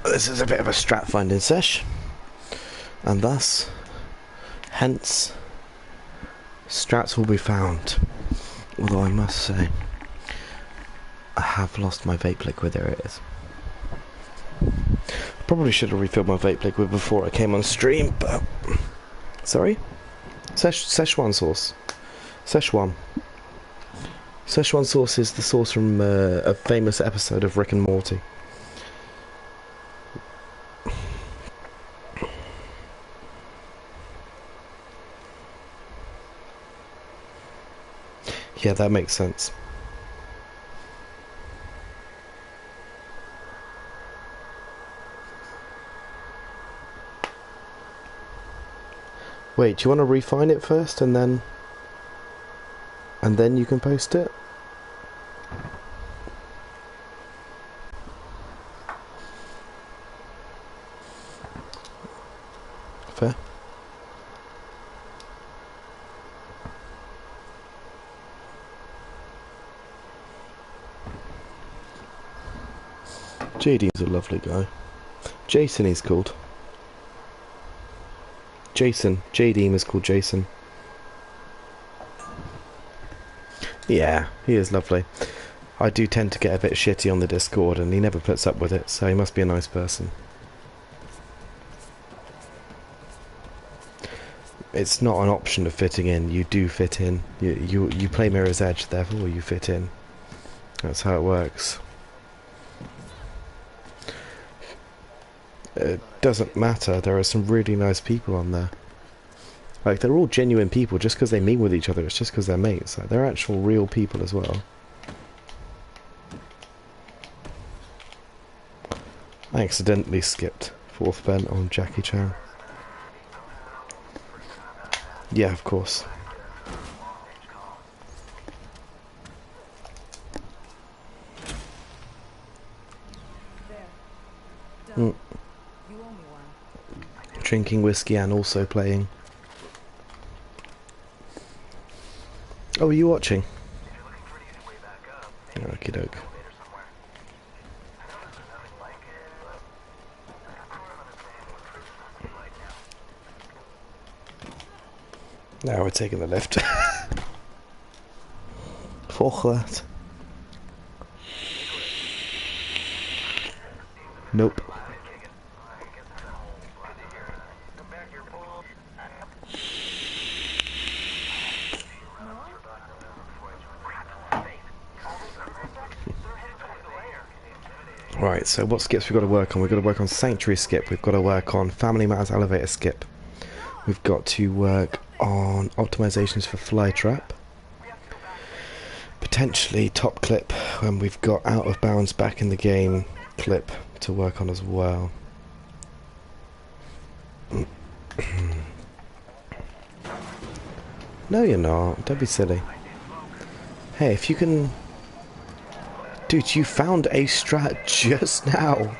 This is a bit of a strat finding sesh, and thus, hence, strats will be found. Although I must say, I have lost my vape liquid. There it is. Probably should have refilled my vape liquid before I came on stream, but sorry. Szechuan sauce. Szechuan. Szechuan sauce is the sauce from a famous episode of Rick and Morty. Yeah, that makes sense. Wait, do you want to refine it first and then you can post it? Fair. JD's a lovely guy. Jason he's called. Jason. JD is called Jason. Yeah, he is lovely. I do tend to get a bit shitty on the Discord and he never puts up with it, so he must be a nice person. It's not an option of fitting in, you do fit in. You play Mirror's Edge, therefore you fit in. That's how it works. It doesn't matter, there are some really nice people on there. Like, they're all genuine people just because they meet with each other, it's just because they're mates. Like, they're actual real people as well. I accidentally skipped 4th Ben on Jackie Chan. Yeah, of course. Mm. Drinking whiskey and also playing. Oh, are you watching? Okie doke. Now we're taking the lift. Fuck that. Nope. Right, so what skips we've got to work on? We've got to work on Sanctuary skip, we've got to work on Family Matters Elevator skip. We've got to work on optimizations for Flytrap. Potentially top clip when we've got out of bounds back in the game clip to work on as well. No you're not, don't be silly. Hey, if you can... Dude, you found a strat just now.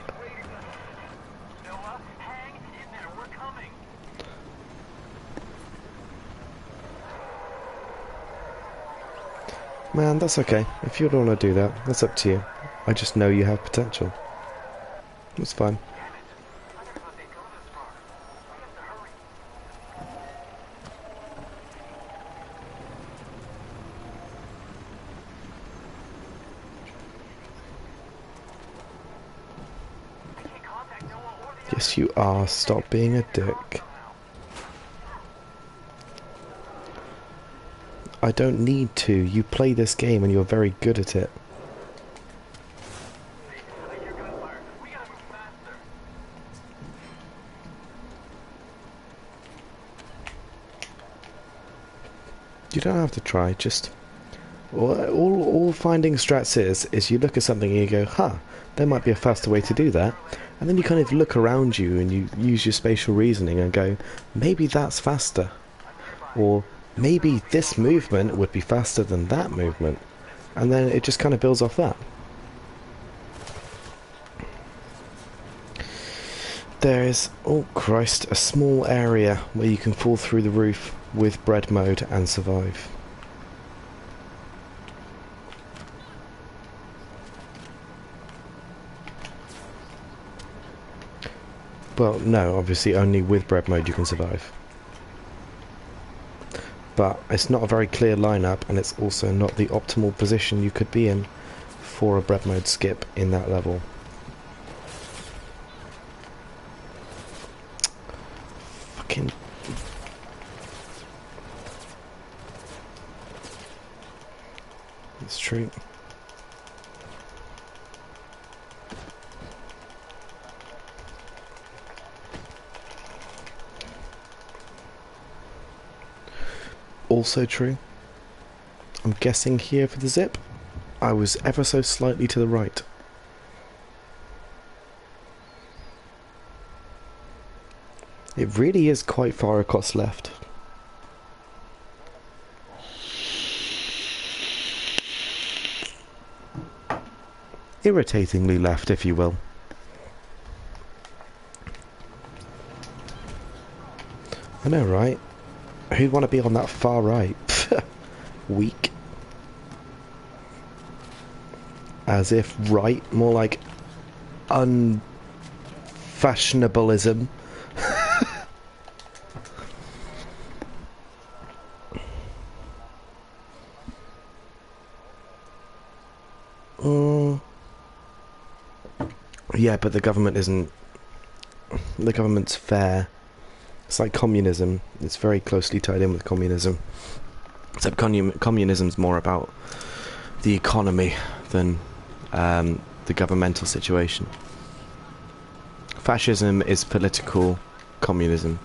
Man, that's okay. If you don't want to do that, that's up to you. I just know you have potential. It's fine. Yes, you are. Stop being a dick. I don't need to. You play this game and you're very good at it. You don't have to try, just... All finding strats is you look at something and you go, huh, there might be a faster way to do that. And then you kind of look around you and you use your spatial reasoning and go, maybe that's faster. Or maybe this movement would be faster than that movement. And then it just kind of builds off that. There is, oh Christ, a small area where you can fall through the roof with bread mode and survive. Well, no, obviously only with bread mode you can survive. But it's not a very clear lineup, and it's also not the optimal position you could be in for a bread mode skip in that level. Fucking... It's true. Also true. I'm guessing here for the zip, I was ever so slightly to the right. It really is quite far across left. Irritatingly left, if you will. I know, right? Who'd want to be on that far right? Weak. As if right, more like unfashionableism. Yeah, but the government isn't... The government's fair. It's like communism. It's very closely tied in with communism. Except communism's more about the economy than the governmental situation. Fascism is political communism.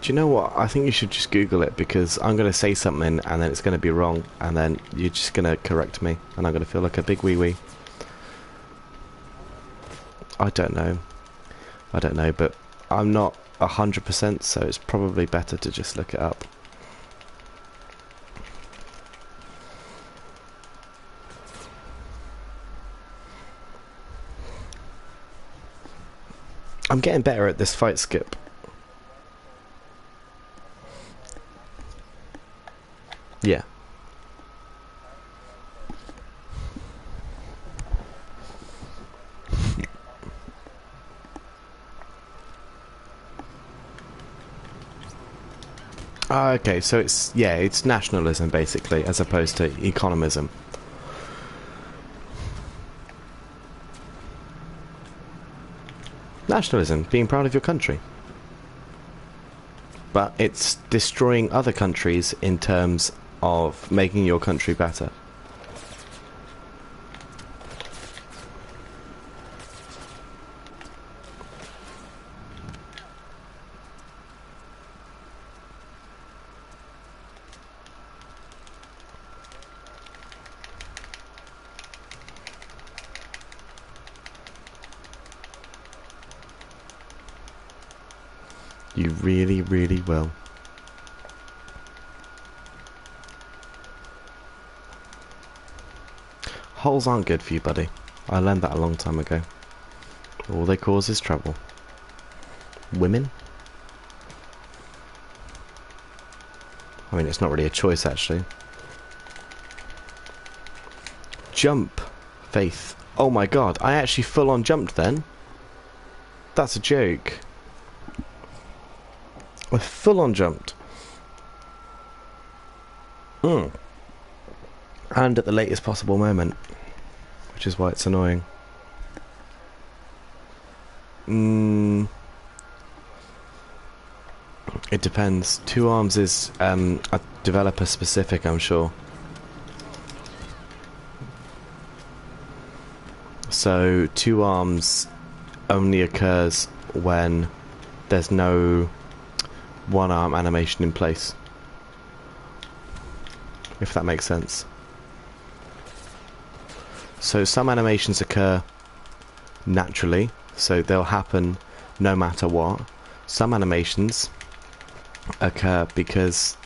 Do you know what? I think you should just Google it, because I'm going to say something and then it's going to be wrong, and then you're just going to correct me and I'm going to feel like a big wee-wee. I don't know, but I'm not 100%, so it's probably better to just look it up. I'm getting better at this fight skip. Yeah. Okay, so it's nationalism basically, as opposed to economism. Nationalism, being proud of your country. But it's destroying other countries in terms of making your country better. You really, really will. Holes aren't good for you, buddy. I learned that a long time ago. All they cause is trouble. Women? I mean, it's not really a choice, actually. Jump. Faith. Oh my god, I actually full-on jumped then. That's a joke. I full-on jumped. And at the latest possible moment. Which is why it's annoying. It depends. Two arms is a developer specific, I'm sure. So two arms only occurs when there's no one arm animation in place, if that makes sense. So some animations occur naturally, so they'll happen no matter what. Some animations occur because...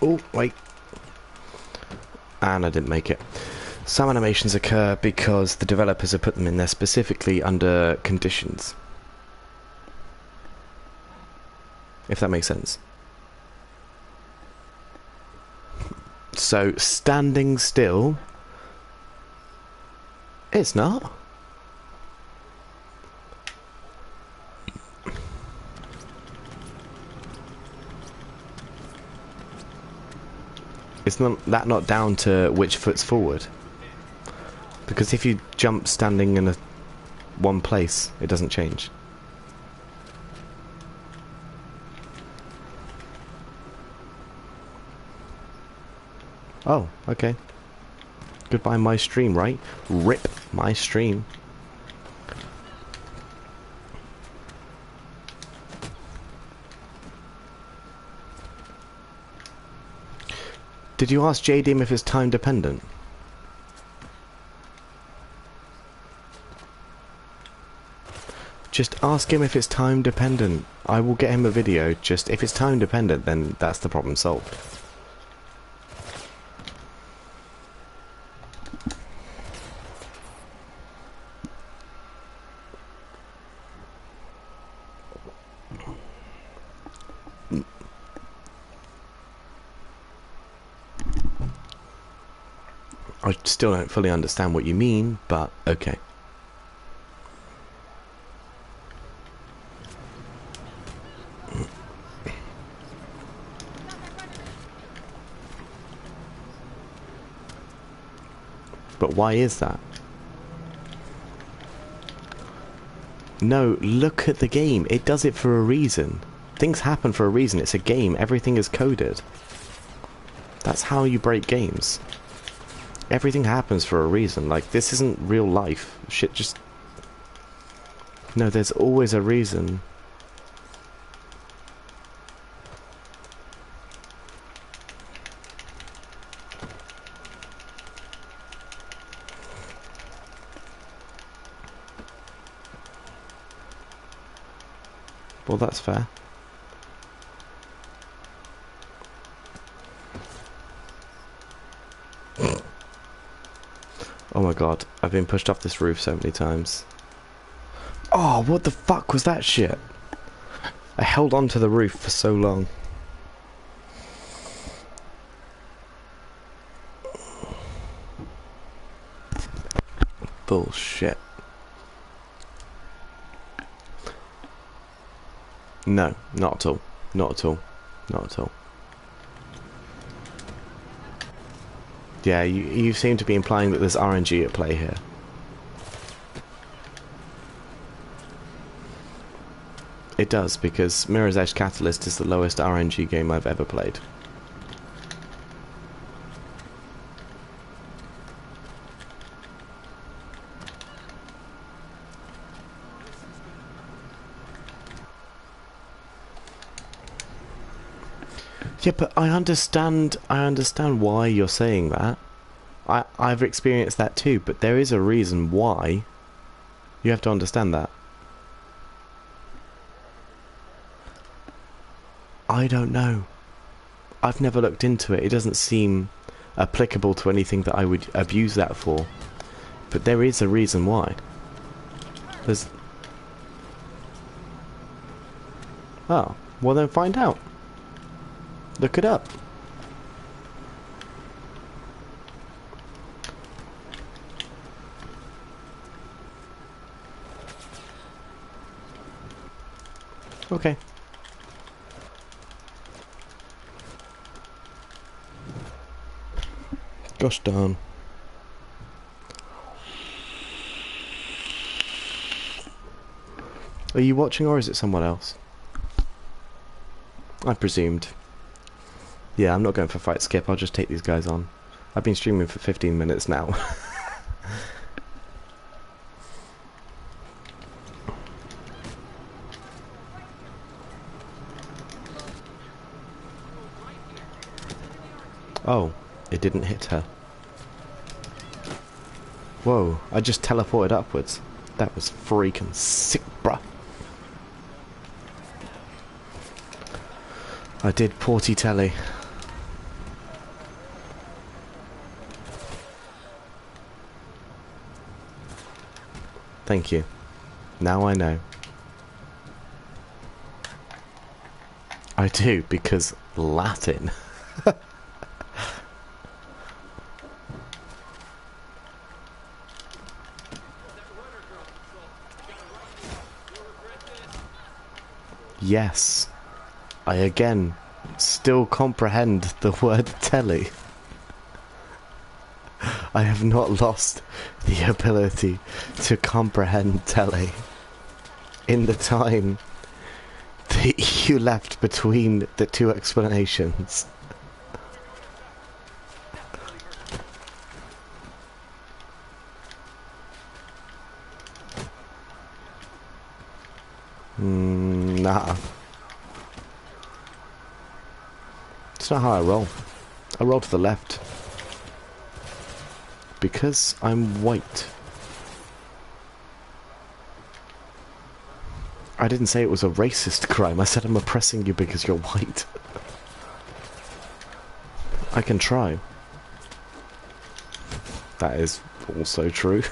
Oh, wait. And I didn't make it. Some animations occur because the developers have put them in there specifically under conditions. If that makes sense. So, standing still It's not. It's not down to which foot's forward. Because if you jump standing in one place, it doesn't change. Oh, okay. Goodbye my stream, right? Rip my stream. Did you ask JDM if it's time dependent? Just ask him if it's time dependent. I will get him a video. Just if it's time dependent, then that's the problem solved. I still don't fully understand what you mean, but okay. But why is that? No, look at the game. It does it for a reason. Things happen for a reason. It's a game. Everything is coded. That's how you break games. Everything happens for a reason. Like, this isn't real life. Shit just... No, there's always a reason. Well, that's fair. Oh my god, I've been pushed off this roof so many times. Oh, what the fuck was that shit? I held onto the roof for so long. Bullshit. No, not at all. Not at all. Not at all. Yeah, you seem to be implying that there's RNG at play here. It does, because Mirror's Edge Catalyst is the lowest RNG game I've ever played. Yeah, but I understand why you're saying that. I've experienced that too, but there is a reason why. You have to understand that. I don't know. I've never looked into it. It doesn't seem applicable to anything that I would abuse that for. But there is a reason why. There's... Oh, well then find out. Look it up. Okay. Gosh darn. Are you watching or is it someone else? I presumed. Yeah, I'm not going for fight skip, I'll just take these guys on. I've been streaming for 15 minutes now. Oh, it didn't hit her. Whoa, I just teleported upwards. That was freaking sick, bruh. I did porty telly. Thank you. Now I know. I do, because Latin. Yes, I again still comprehend the word telly. I have not lost the ability to comprehend telly in the time that you left between the two explanations. Nah. It's not how I roll. I roll to the left. Because I'm white. I didn't say it was a racist crime. I said I'm oppressing you because you're white. I can try. That is also true.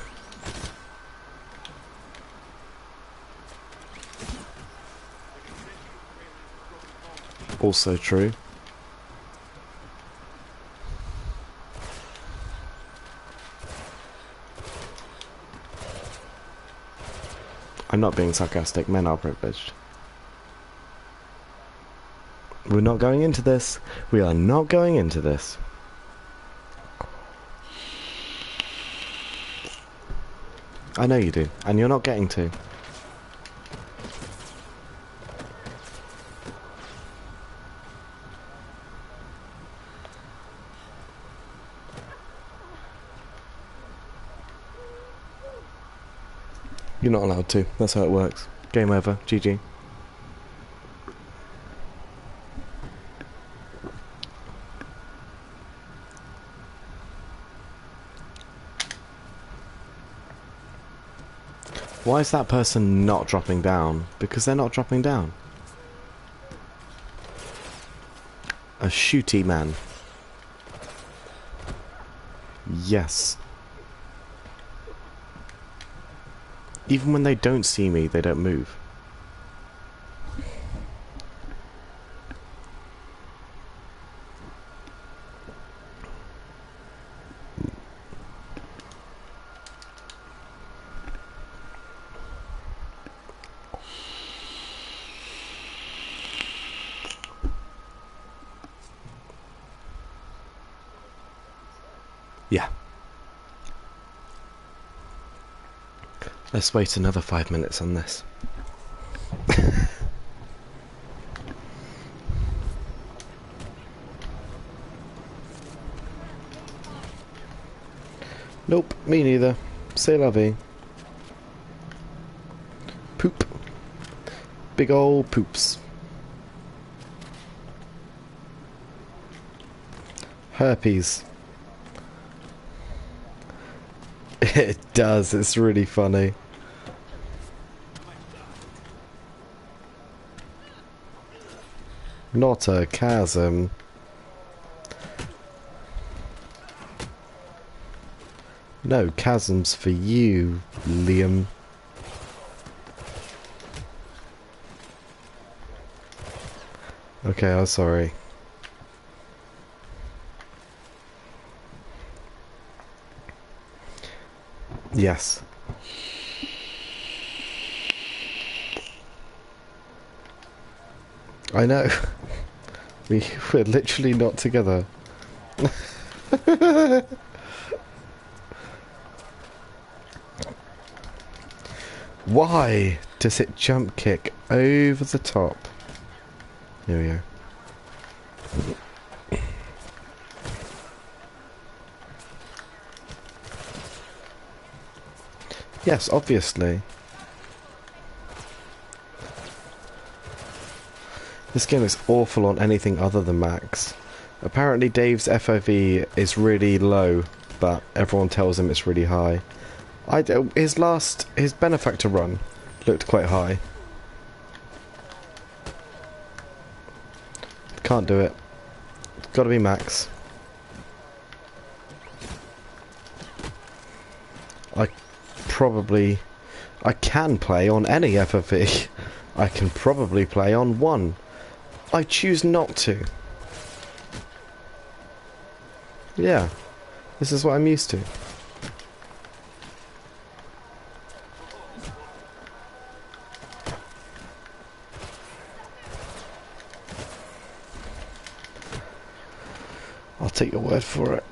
Also true. I'm not being sarcastic. Men are privileged. We're not going into this. We are not going into this. I know you do, and you're not getting to. You're not allowed to. That's how it works. Game over. GG. Why is that person not dropping down? Because they're not dropping down. A shooty man. Yes. Even when they don't see me, they don't move. Yeah. Let's wait another 5 minutes on this. Nope, me neither. C'est la vie. Poop. Big ol' poops. Herpes. It does, it's really funny. Not a chasm. No chasms for you, Liam. Okay, I'm sorry. Yes. I know. We're literally not together. Why does it jump kick over the top? Here we go. Yes, obviously. This game is awful on anything other than Max. Apparently Dave's FOV is really low, but everyone tells him it's really high. His Benefactor run looked quite high. Can't do it. It's gotta be Max. I can play on any FFE. I can probably play on one. I choose not to. Yeah, this is what I'm used to. take your word for it.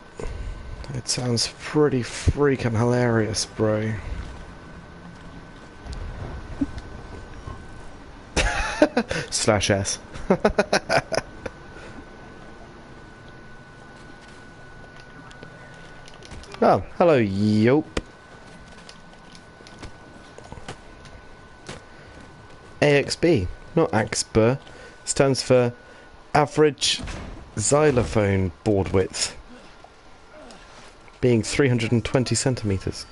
It sounds pretty freaking hilarious, bro. Slash S. Oh, hello, Yope. AXB, not AXB, stands for Average Xylophone Board Width, being 320 centimeters.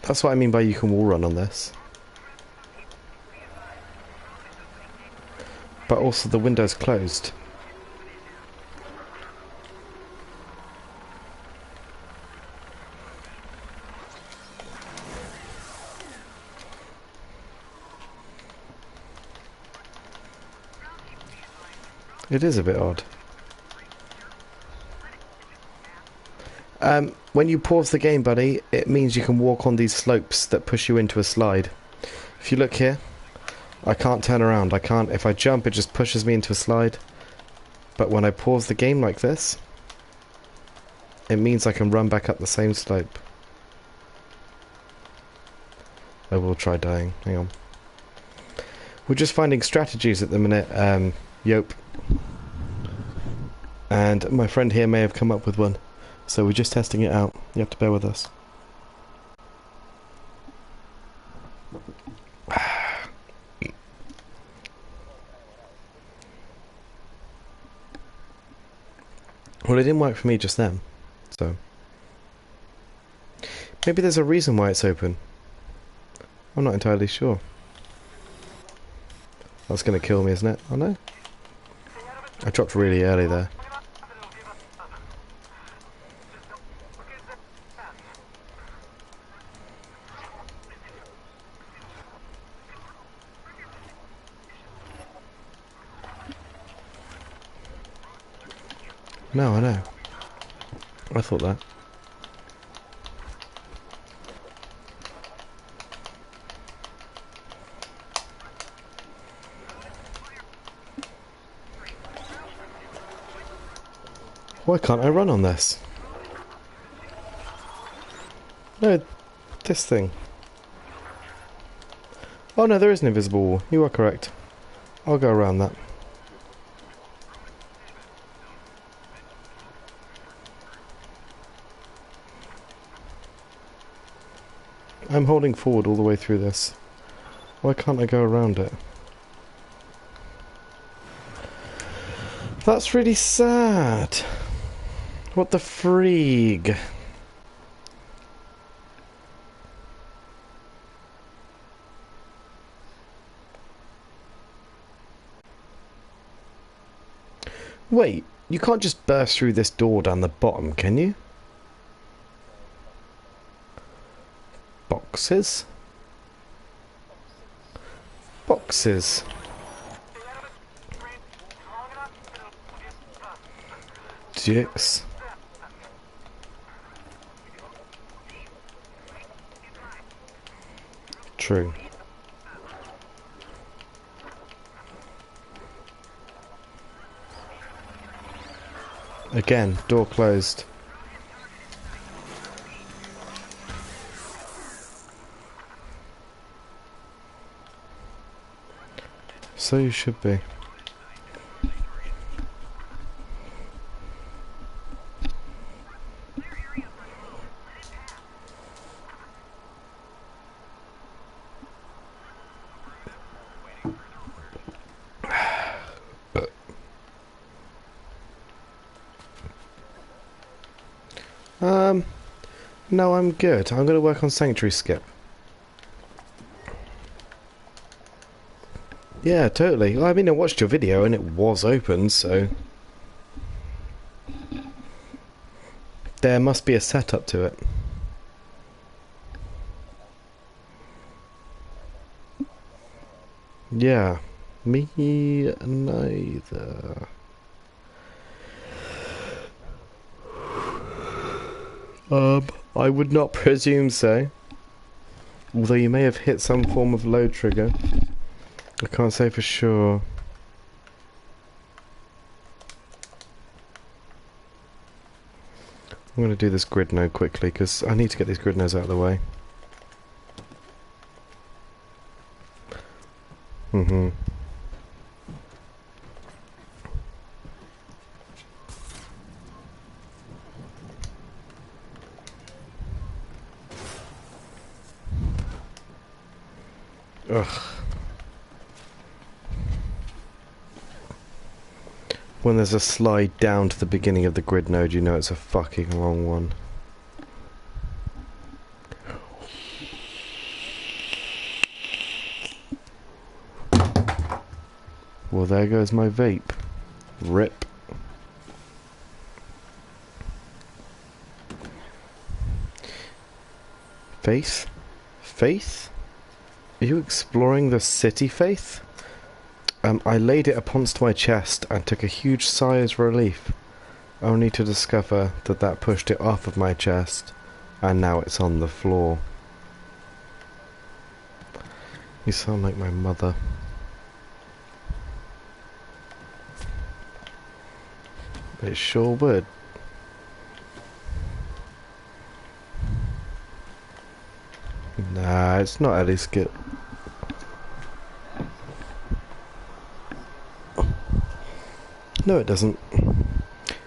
That's what I mean by you can wall run on this. But also the window's closed. It is a bit odd. When you pause the game, buddy, it means you can walk on these slopes that push you into a slide. If you look here, I can't turn around. I can't. If I jump, it just pushes me into a slide. But when I pause the game like this, it means I can run back up the same slope. I will try dying. Hang on. We're just finding strategies at the minute, Yope. And my friend here may have come up with one. So we're just testing it out. You have to bear with us. Well, it didn't work for me just then. So maybe there's a reason why it's open. I'm not entirely sure. That's going to kill me, isn't it? Oh no. I dropped really early there. No, I know. I thought that. Why can't I run on this? No, this thing. Oh no, there is an invisible wall. You are correct. I'll go around that. I'm holding forward all the way through this. Why can't I go around it? That's really sad. What the freak? Wait, you can't just burst through this door down the bottom, can you? Boxes? Boxes. Dicks. True. Again, door closed. So you should be. No, I'm good. I'm going to work on Sanctuary Skip. Yeah, totally. Well, I mean, I watched your video and it was open, so... There must be a setup to it. Yeah, me neither. I would not presume so. Although you may have hit some form of load trigger. I can't say for sure. I'm going to do this grid node quickly because I need to get these grid nodes out of the way. Ugh. When there's a slide down to the beginning of the grid node, you know it's a fucking long one. Well, there goes my vape. Rip. Faith? Faith? Are you exploring the city, Faith? I laid it upon my chest and took a huge sigh of relief, only to discover that that pushed it off of my chest, and now it's on the floor. You sound like my mother. It sure would. Nah, it's not Eddie Skip. No, it doesn't.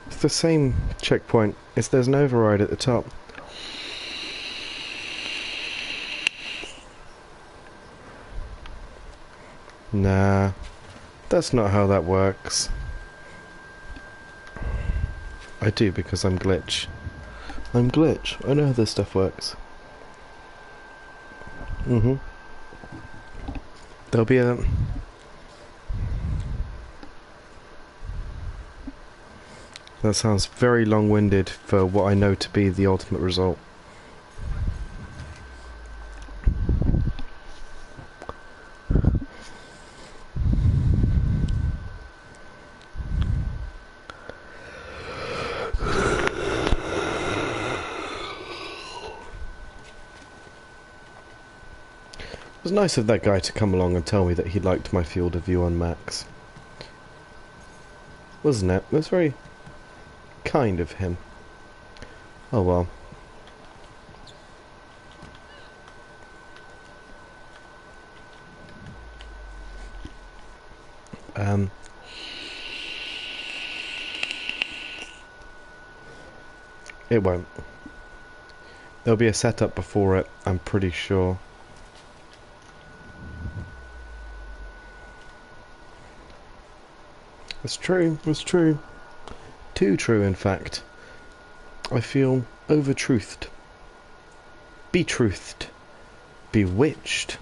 It's the same checkpoint. There's an override at the top. Nah, that's not how that works. I do because I'm Glitch. I'm Glitch. I know how this stuff works. There'll be a... That sounds very long-winded for what I know to be the ultimate result. It was nice of that guy to come along and tell me that he liked my field of view on Max. Wasn't it? It was very kind of him. Oh well. It won't. There'll be a setup before it, I'm pretty sure. It's true, it's true. Too true, in fact. I feel over-truthed. Betruthed. Bewitched.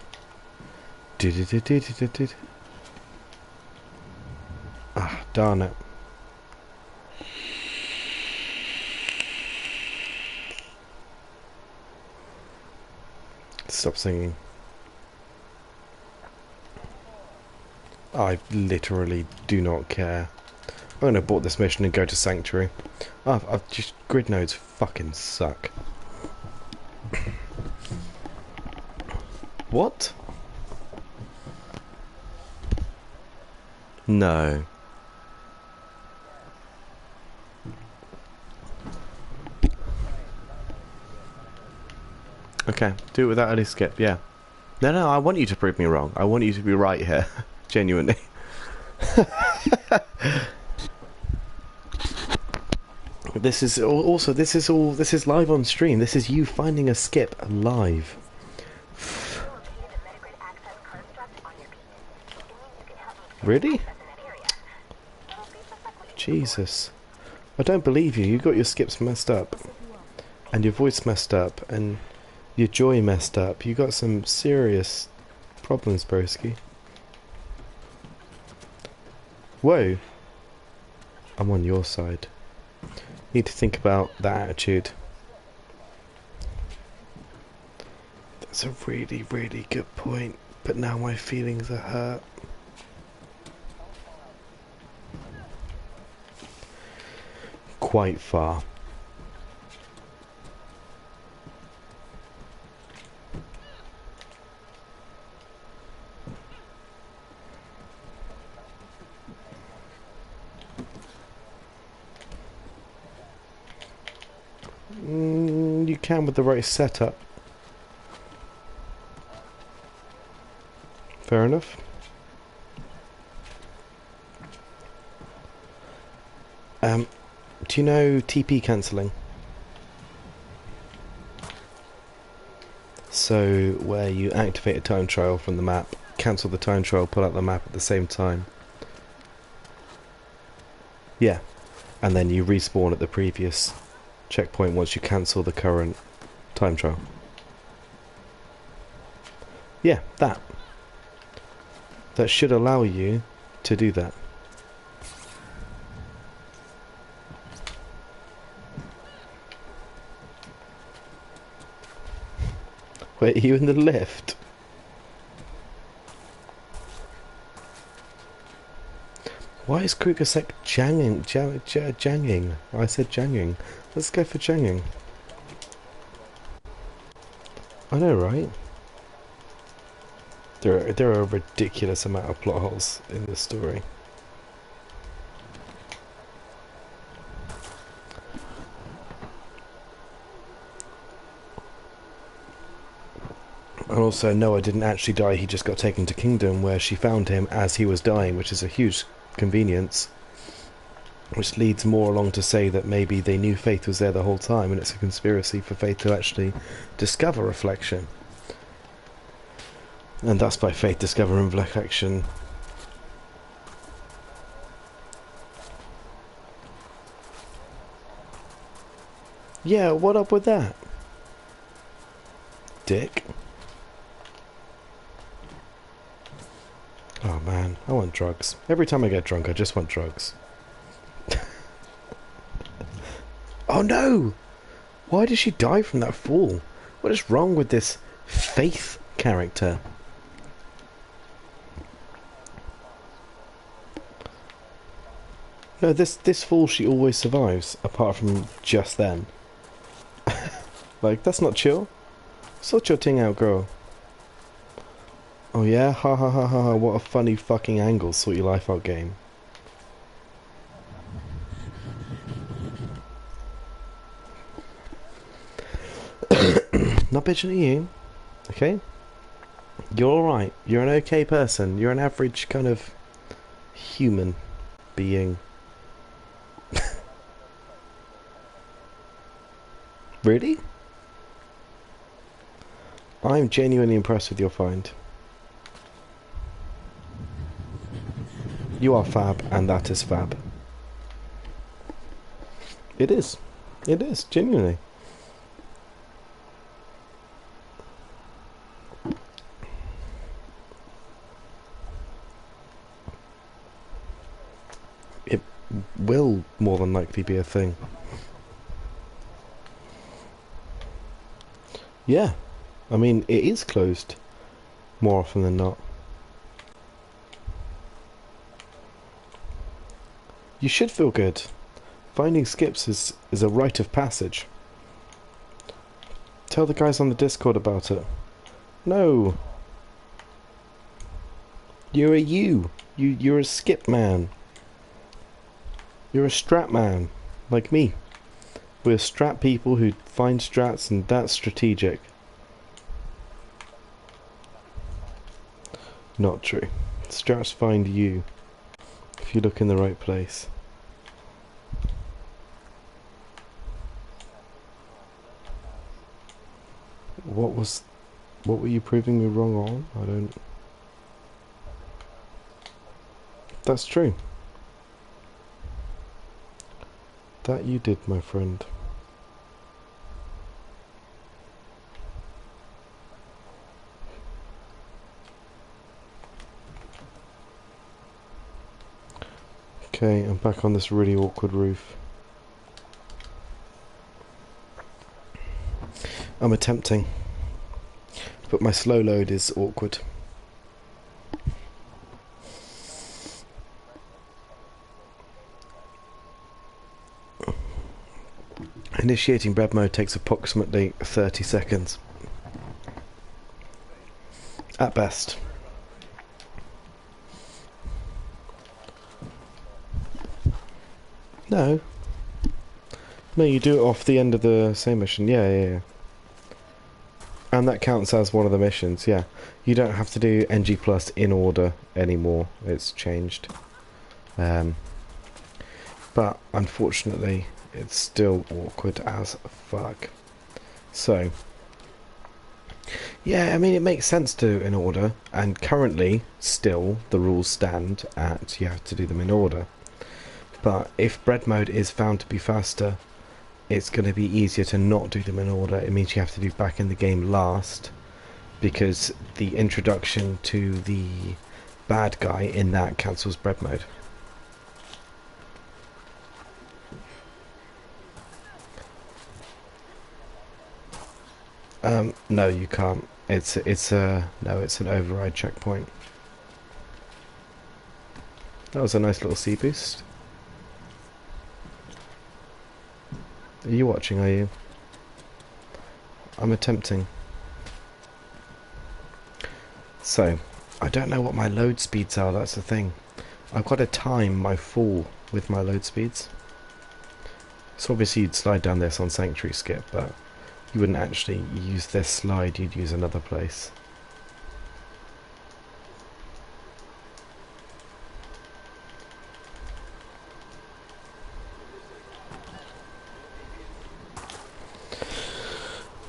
Did. Ah, darn it. Stop singing. I literally do not care. I'm going to abort this mission and go to Sanctuary. I've just... Grid nodes fucking suck. What? No. Okay, do it without any skip, yeah. No, I want you to prove me wrong. I want you to be right here. Genuinely. This is live on stream. This is you finding a skip live. Really? Jesus. I don't believe you. You got your skips messed up. And your voice messed up. And your joy messed up. You got some serious problems, broski. Whoa. I'm on your side. Need to think about that attitude. That's a really, really good point. But now my feelings are hurt. Quite far. You can with the right setup. Fair enough. Do you know TP cancelling? So, where you activate a time trial from the map, cancel the time trial, pull out the map at the same time. Yeah. And then you respawn at the previous checkpoint once you cancel the current time trial. Yeah, that. That should allow you to do that. Wait, are you in the lift? Why is Krugersek janging? Janging. I said janging. Let's go for janging. I know, right? There are a ridiculous amount of plot holes in this story. And also, no, I didn't actually die. He just got taken to Kingdom, where she found him as he was dying, which is a huge convenience. Which leads more along to say that maybe they knew Faith was there the whole time, and it's a conspiracy for Faith to actually discover Reflection. And thus by Faith discovering Reflection. Yeah, what up with that? Dick. Oh man, I want drugs. Every time I get drunk, I just want drugs. Oh no! Why did she die from that fall? What is wrong with this Faith character? No, this fall she always survives, apart from just then. Like, that's not chill. Sort your thing out, girl. Oh yeah? Ha ha ha ha ha, what a funny fucking angle, sort your life out game. Not bitching at you, okay? You're alright. You're an okay person. You're an average kind of human being. Really? I'm genuinely impressed with your find. You are fab, and that is fab. It is. It is, genuinely. It will more than likely be a thing. Yeah. I mean, it is closed more often than not. You should feel good. Finding skips is a rite of passage. Tell the guys on the Discord about it. No. You're a you're a skip man. You're a strat man, like me. We're strat people who find strats, and that's strategic. Not true. Strats find you, if you look in the right place. What were you proving me wrong on? I don't... That's true. That you did, my friend. Okay, I'm back on this really awkward roof. I'm attempting, but my slow load is awkward. Initiating bread mode takes approximately 30 seconds. At best. No. No, you do it off the end of the same mission. Yeah. And that counts as one of the missions, yeah. You don't have to do NG Plus in order anymore. It's changed. But unfortunately, it's still awkward as fuck. So, yeah, I mean, it makes sense to in order, and currently, still, the rules stand at you have to do them in order. But if bread mode is found to be faster, it's going to be easier to not do them in order. It means you have to do back in the game last, because the introduction to the bad guy in that cancels bread mode. No, you can't. It's an override checkpoint. That was a nice little sea boost. Are you watching, are you? I'm attempting. So, I don't know what my load speeds are, that's the thing. I've got to time my fall with my load speeds. So obviously you'd slide down this on Sanctuary Skip, but you wouldn't actually use this slide, you'd use another place.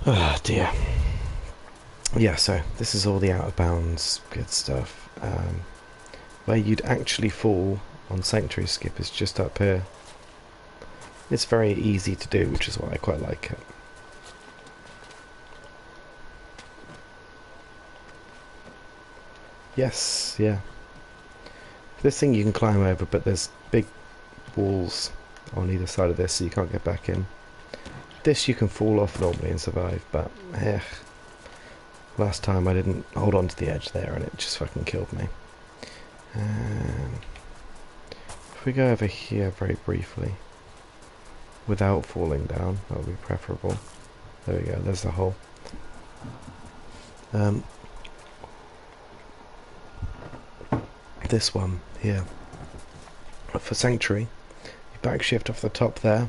Oh dear. Yeah, so this is all the out of bounds good stuff. Where you'd actually fall on Sanctuary Skip is just up here. It's very easy to do, which is why I quite like it. Yes, yeah. This thing you can climb over, but there's big walls on either side of this, so you can't get back in. This you can fall off normally and survive, but last time I didn't hold on to the edge there and it just fucking killed me. If we go over here very briefly, without falling down, that would be preferable. There we go, there's the hole. This one here. For Sanctuary, you backshift off the top there.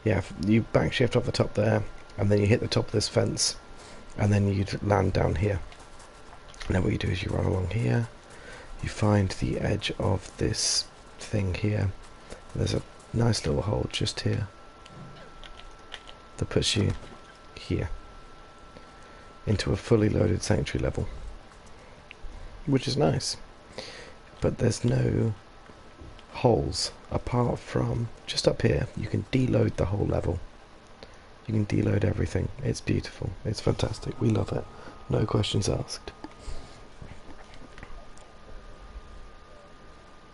Yeah, you backshift off the top there, and then you hit the top of this fence, and then you'd land down here. And then what you do is you run along here, you find the edge of this thing here. There's a nice little hole just here that puts you here into a fully loaded Sanctuary level, which is nice. But there's no holes apart from just up here. You can deload the whole level. You can deload everything. It's beautiful. It's fantastic. We love it. No questions asked.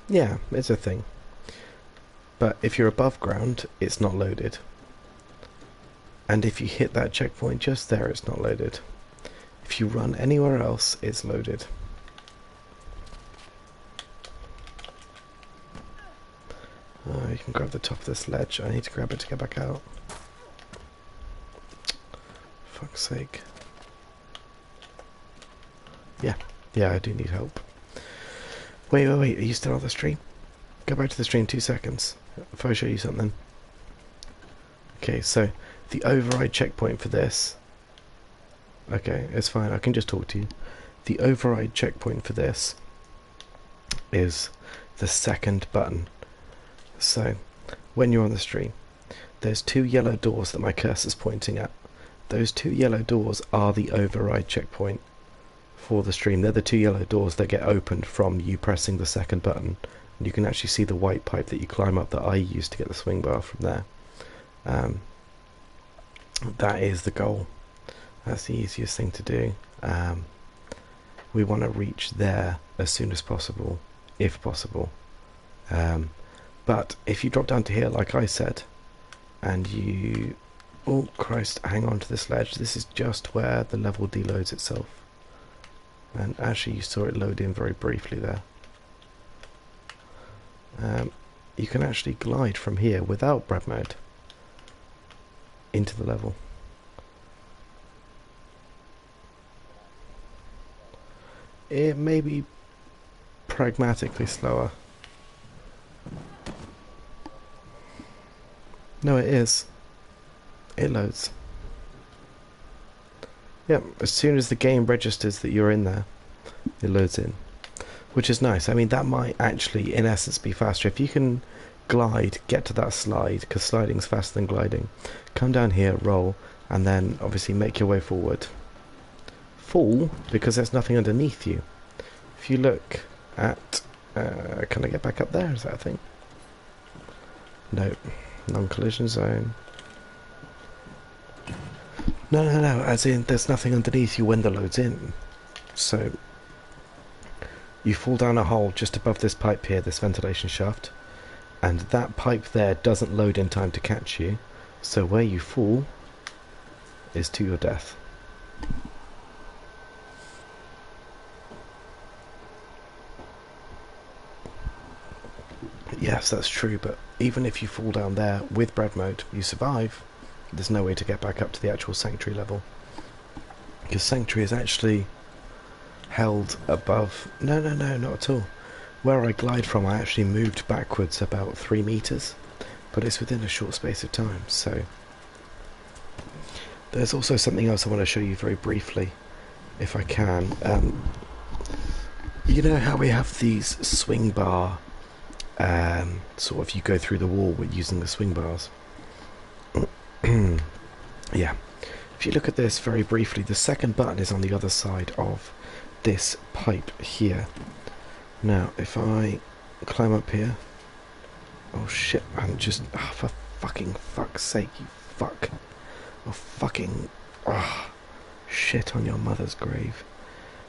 Yeah, it's a thing. But if you're above ground, it's not loaded. And if you hit that checkpoint just there, it's not loaded. If you run anywhere else, it's loaded. You can grab the top of this ledge. I need to grab it to get back out. Fuck's sake. Yeah, I do need help. Wait, are you still on the stream? Go back to the stream 2 seconds if I show you something. Okay, so the override checkpoint for this... Okay, it's fine, I can just talk to you. The override checkpoint for this is the second button. So, when you're on the stream, there's 2 yellow doors that my cursor's pointing at. Those 2 yellow doors are the override checkpoint for the stream. They're the 2 yellow doors that get opened from you pressing the second button. And you can actually see the white pipe that you climb up that I use to get the swing bar from there. That is the goal. That's the easiest thing to do. We want to reach there as soon as possible, if possible. But if you drop down to here, like I said, and you... Oh, Christ, hang on to this ledge. This is just where the level deloads itself. And actually, you saw it load in very briefly there. You can actually glide from here without bread mode. into the level. It may be pragmatically slower. No, it is. It loads. Yep, as soon as the game registers that you're in there, it loads in. Which is nice. I mean, that might actually, in essence, be faster. If you can glide, get to that slide, because sliding's faster than gliding, come down here, roll, and then obviously make your way forward. Fall, because there's nothing underneath you. If you look at... can I get back up there? Is that a thing? No. Non-collision zone. No, as in there's nothing underneath you when the load's in. So, you fall down a hole just above this pipe here, this ventilation shaft, and that pipe there doesn't load in time to catch you, so where you fall is to your death. Yes, that's true, but even if you fall down there with bread mode, you survive. There's no way to get back up to the actual sanctuary level. Because sanctuary is actually held above... No, not at all. Where I glide from, I actually moved backwards about 3 meters, but it's within a short space of time, so... There's also something else I want to show you very briefly, if I can. You know how we have these swing bar... sort of you go through the wall with using the swing bars. Yeah, if you look at this very briefly, the second button is on the other side of this pipe here. Now if I climb up here, oh shit, I'm just, oh, for fucking fuck's sake, you fuck, oh fucking, oh, shit on your mother's grave.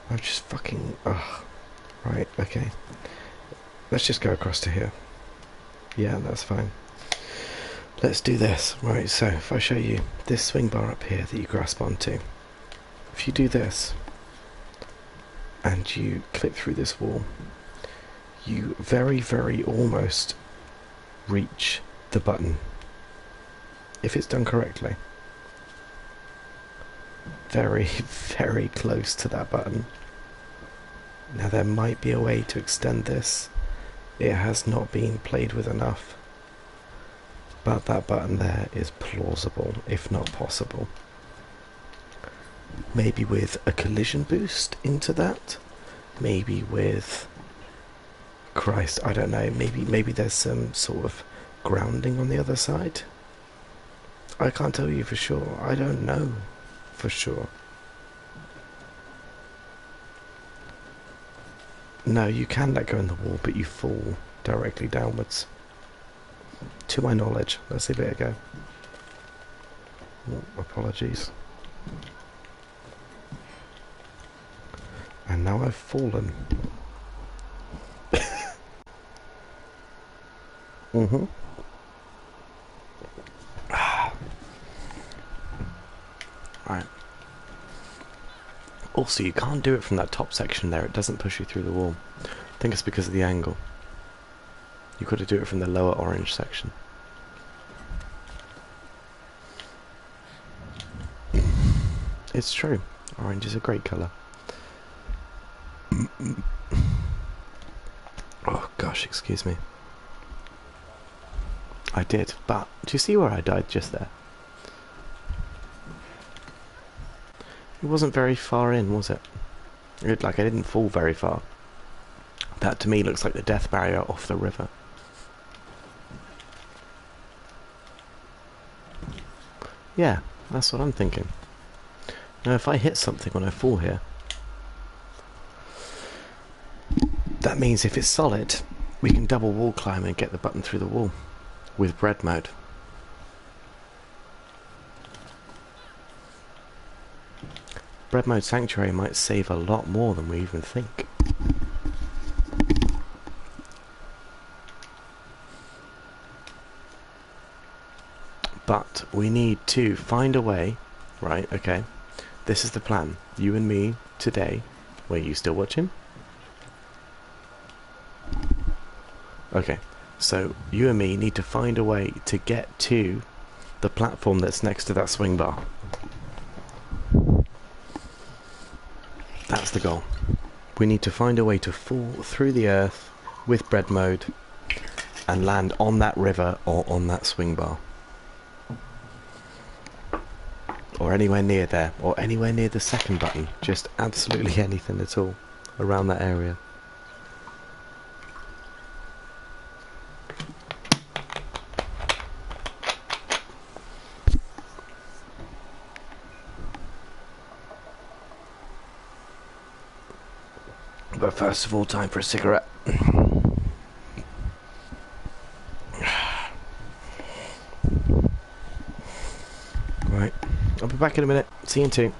I'm just fucking, oh, right, okay. Let's just go across to here. Yeah, that's fine. Let's do this. Right, so if I show you this swing bar up here that you grasp onto, if you do this and you click through this wall, you very, very almost reach the button. If it's done correctly. Very, very close to that button. Now there might be a way to extend this. It has not been played with enough, but that button there is plausible, if not possible. Maybe with a collision boost into that, maybe with, Christ, I don't know, maybe there's some sort of grounding on the other side. I can't tell you for sure. I don't know for sure. No, you can let go in the wall, but you fall directly downwards. To my knowledge. Let's leave it a go. Oh, apologies. And now I've fallen. Mm-hmm. Right. Also, you can't do it from that top section there. It doesn't push you through the wall. I think it's because of the angle. You've got to do it from the lower orange section. It's true. Orange is a great colour. Oh gosh, excuse me. I did, but do you see where I died just there? It wasn't very far in, was it? Like, I didn't fall very far. That to me looks like the death barrier off the river. Yeah, that's what I'm thinking. Now if I hit something when I fall here, that means if it's solid, we can double wall climb and get the button through the wall with bread mode. Bread mode sanctuary might save a lot more than we even think. But we need to find a way, right, okay, this is the plan. You and me today. Wait, you still watching? Okay, so you and me need to find a way to get to the platform that's next to that swing bar. That's the goal. We need to find a way to fall through the earth with bread mode and land on that river or on that swing bar. Or anywhere near there, or anywhere near the second button. Just absolutely anything at all around that area. But first of all, time for a cigarette. Right, I'll be back in a minute. See you in 2.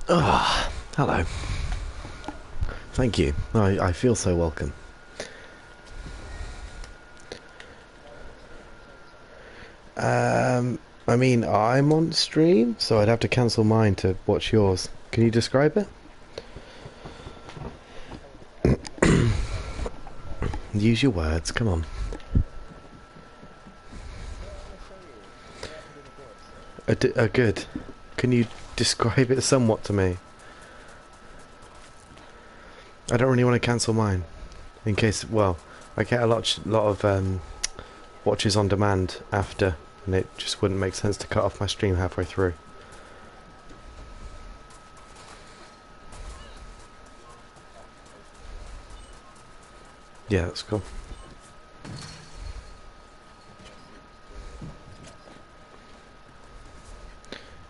Ah, hello. Thank you. I feel so welcome. I mean, I'm on stream, so I'd have to cancel mine to watch yours. Can you describe it? Use your words, come on. Good. Can you describe it somewhat to me? I don't really want to cancel mine. In case, well, I get a lot of watches on demand after, and it just wouldn't make sense to cut off my stream halfway through. Yeah, that's cool.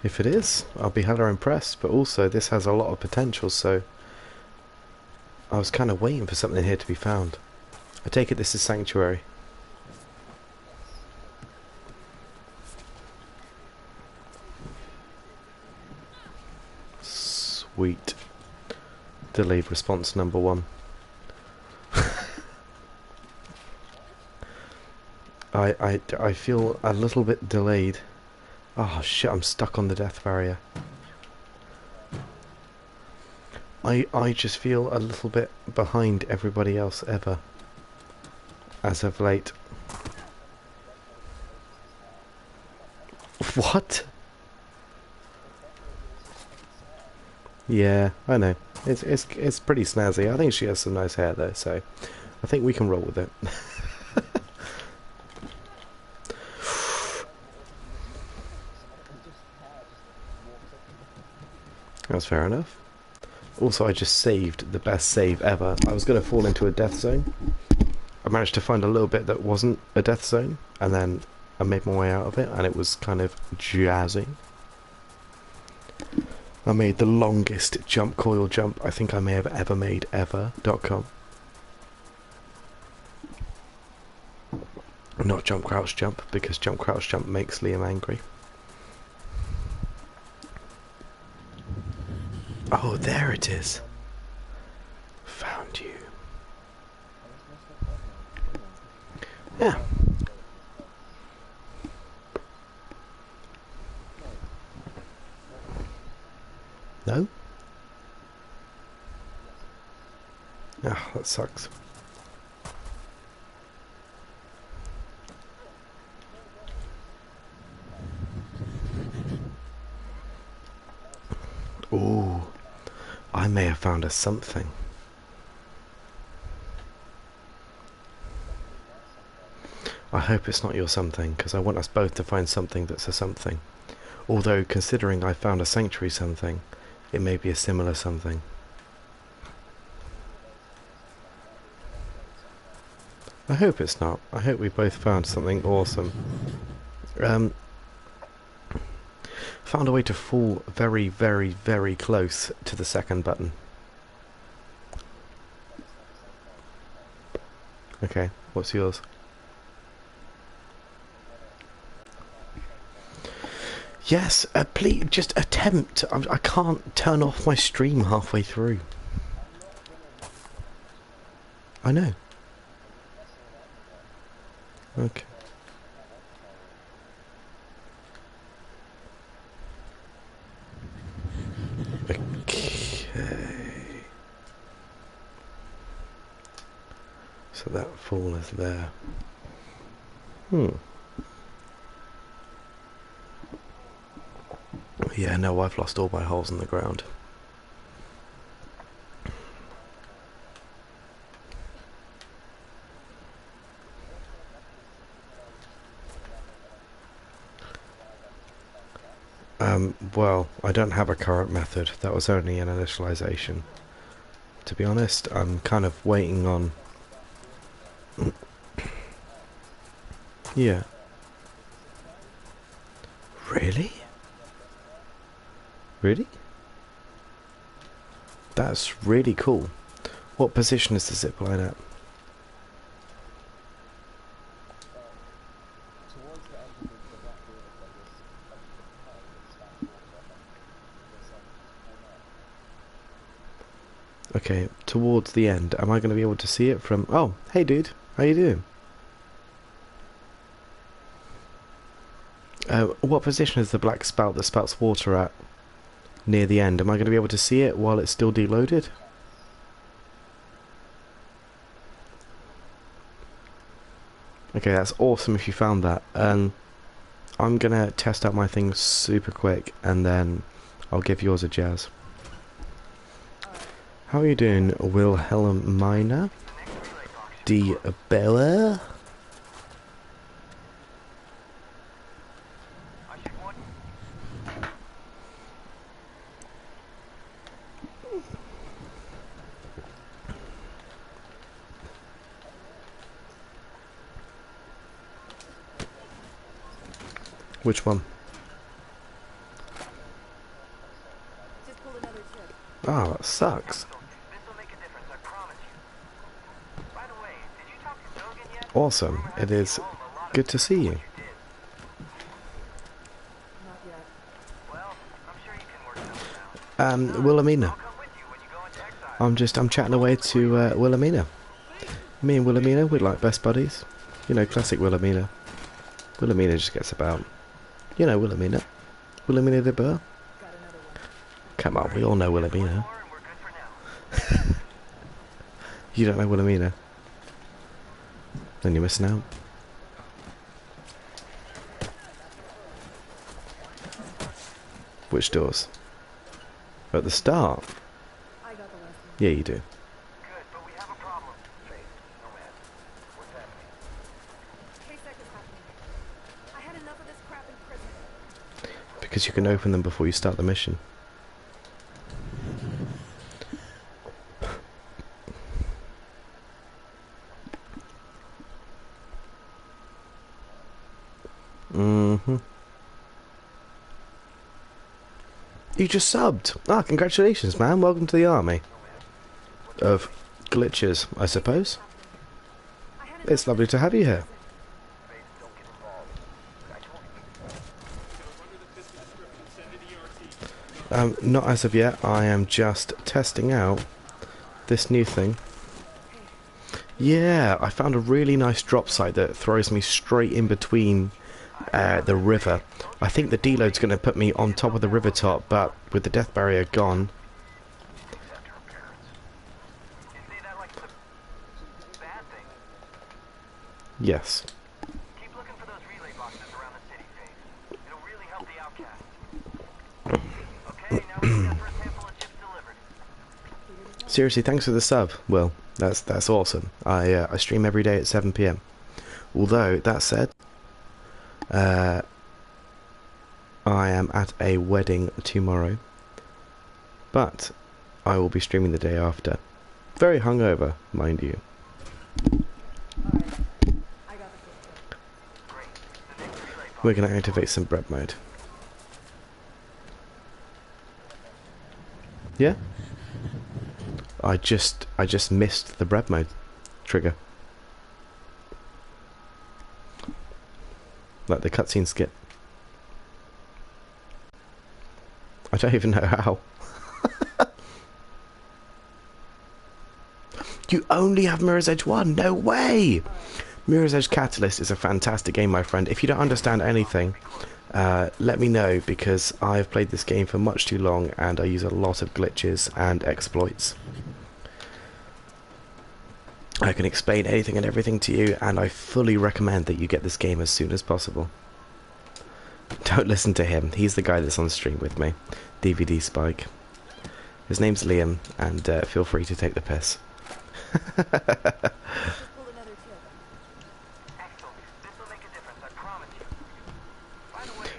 If it is, I'll be hella impressed, but also this has a lot of potential, so I was kind of waiting for something here to be found. I take it this is Sanctuary. Sweet. Delayed response number 1. I feel a little bit delayed. Oh shit, I'm stuck on the death barrier. I just feel a little bit behind everybody else ever. As of late. What? Yeah, I know. It's pretty snazzy. I think she has some nice hair though, so I think we can roll with it. That's fair enough. Also, I just saved the best save ever. I was going to fall into a death zone. I managed to find a little bit that wasn't a death zone, and then I made my way out of it, and it was kind of jazzy. I made the longest jump coil jump I think I may have ever made ever.com. Not jump crouch jump, because jump crouch jump makes Liam angry. Oh, there it is. Found you. Yeah. No? Ah, that sucks. Ooh, I may have found us something. I hope it's not your something, because I want us both to find something that's a something. Although, considering I found a sanctuary something, it may be a similar something. I hope it's not. I hope we both found something awesome. Found a way to fall very, very, very close to the second button. Okay, what's yours? Yes, please, just attempt. I can't turn off my stream halfway through. I know. Okay. Okay. So that fall is there. Yeah, no, I've lost all my holes in the ground. Well, I don't have a current method. That was only an initialization. To be honest, I'm kind of waiting on... Yeah. Really? Really? That's really cool. What position is the zipline at? Okay, towards the end. Am I going to be able to see it from... Oh, hey dude. How you doing? What position is the black spout that spouts water at? Near the end. Am I going to be able to see it while it's still deloaded? Okay, that's awesome if you found that. I'm going to test out my thing super quick and then I'll give yours a jazz. How are you doing, Wilhelmina? D. Bella? Which one? Oh, that sucks. Awesome. It is good to see you. Wilhelmina. I'm chatting away to Wilhelmina. Me and Wilhelmina, we're like best buddies. You know, classic Wilhelmina. Wilhelmina just gets about. You know Wilhelmina. Wilhelmina de Burr. Come on, we all know Wilhelmina. You don't know Wilhelmina? Then you're missing out. Which doors? At the start? Yeah, you do. Because you can open them before you start the mission. You just subbed! Ah, congratulations, man. Welcome to the army. Of glitches, I suppose. It's lovely to have you here. Not as of yet. I am just testing out this new thing. Yeah, I found a really nice drop site that throws me straight in between the river. I think the deload's going to put me on top of the river top, but with the death barrier gone... Yes. Keep looking for those relay boxes around the city phase. It'll really help the outcast. Okay, now we got the first handful of chips delivered. Seriously, thanks for the sub. Well, that's awesome. I stream every day at 7 PM. Although that said, I am at a wedding tomorrow, but I will be streaming the day after. Very hungover, mind you. We're going to activate some bread mode. Yeah? I just missed the bread mode trigger. Like the cutscene skip. I don't even know how. You only have Mirror's Edge 1? No way! Mirror's Edge Catalyst is a fantastic game, my friend. If you don't understand anything, let me know, because I've played this game for much too long and I use a lot of glitches and exploits. I can explain anything and everything to you, and I fully recommend that you get this game as soon as possible. Don't listen to him. He's the guy that's on stream with me. DVD Spike. His name's Liam, and feel free to take the piss.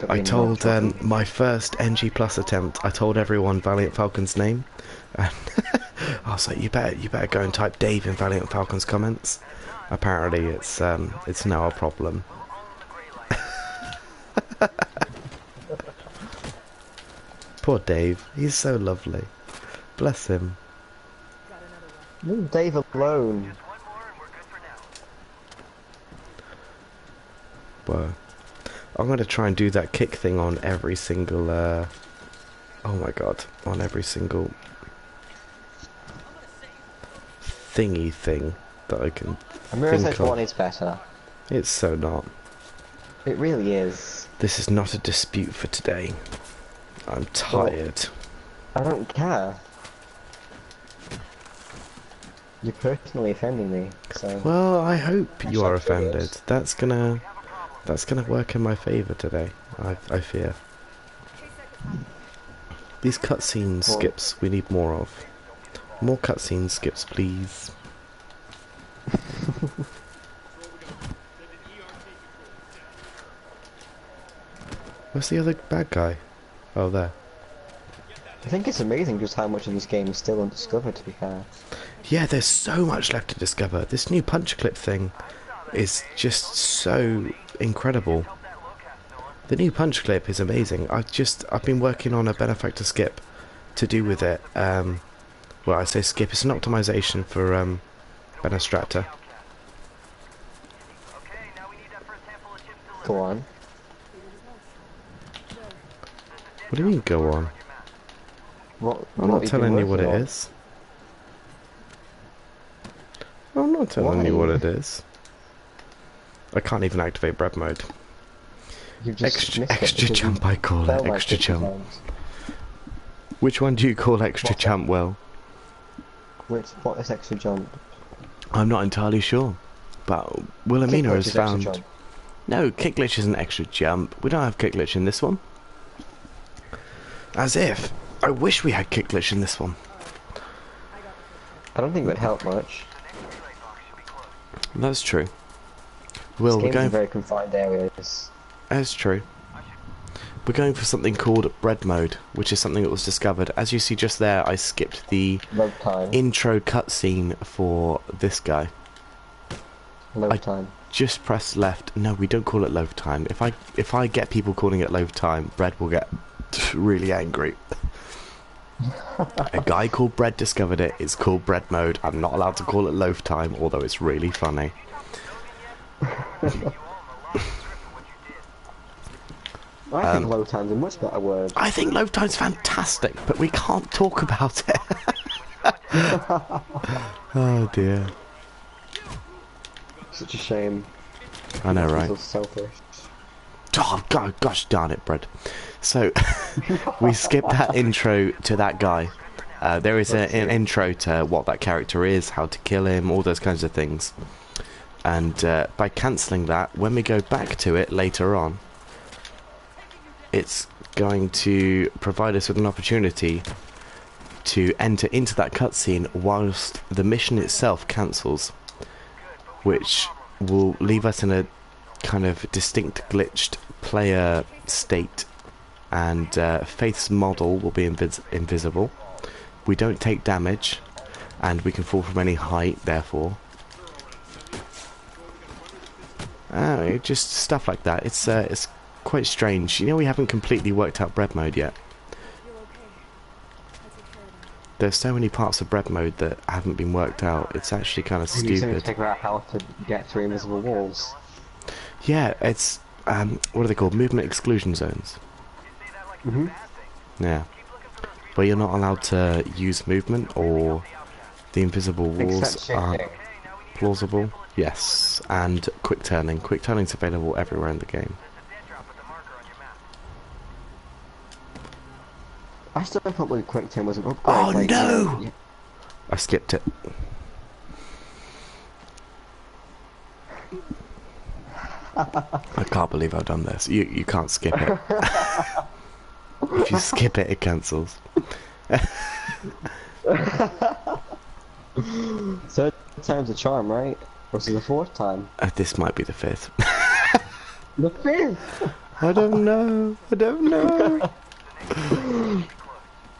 I told my first NG Plus attempt, I told everyone Valiant Falcon's name, and I was like, you better go and type Dave in Valiant Falcon's comments. Apparently it's now a problem. Poor Dave, he's so lovely. Bless him. Leave Dave alone. Whoa. I'm going to try and do that kick thing on every single, oh my god, on every single... thingy thing that I can A Mirror's think Edge of. 1 is better. It's so not. It really is. This is not a dispute for today. I'm tired. I don't care. You're personally offending me, so... Well, I hope you are Hashtag offended. triggers. That's gonna work in my favour today. I fear. These cutscene skips we need more of. More cutscene skips, please. Where's the other bad guy? Oh, there. I think it's amazing just how much of this game is still undiscovered, to be fair. Yeah, there's so much left to discover. This new punch clip thing is just so incredible. The new punch clip is amazing. I've been working on a benefactor skip to do with it. Well, I say skip, it's an optimization for Benestrata. Go on. What do you mean, go on? I'm not telling you what it is. I'm not telling you what it is. I can't even activate bread mode. Extra jump, I call it. Extra jump. Which one do you call extra jump, Will? What is extra jump? I'm not entirely sure. But Wilhelmina has found... No, kick glitch isn't extra jump. We don't have kick glitch in this one. As if. I wish we had kick glitch in this one. I don't think it would help much. That's true. Will, we're going... very confined areas. That's true. We're going for something called bread mode, which is something that was discovered. As you see just there, I skipped the intro cutscene for this guy. Load time. Just press left. No, we don't call it load time. If I get people calling it load time, Bread will get really angry. A guy called Bread discovered it. It's called bread mode. I'm not allowed to call it loaf time, although it's really funny. I think load time's a much better word. I think load time's fantastic, but we can't talk about it. Oh dear. Such a shame. I know, right? So selfish. Oh God, gosh darn it, Bread. So we skipped that intro to that guy. There is an intro to what that character is, how to kill him, all those kinds of things. And by cancelling that, when we go back to it later on, it's going to provide us with an opportunity to enter into that cutscene whilst the mission itself cancels, which will leave us in a kind of distinct glitched player state, and Faith's model will be invisible. We don't take damage, and we can fall from any height, therefore. Just stuff like that. It's quite strange. You know, we haven't completely worked out bread mode yet. There's so many parts of bread mode that haven't been worked out. It's actually kind of stupid. You're going to figure out how to get through invisible walls. Yeah, it's what are they called? Movement exclusion zones. Mhm. Yeah, where you're not allowed to use movement, or the invisible walls aren't plausible. Yes, and quick turning. Quick turning's available everywhere in the game. I still thought that quick turn was an upgrade. Oh no! I skipped it. I can't believe I've done this. You can't skip it. If you skip it, it cancels. Third time's a charm, right? Or is it the fourth time? This might be the fifth. The fifth? I don't know. I don't know.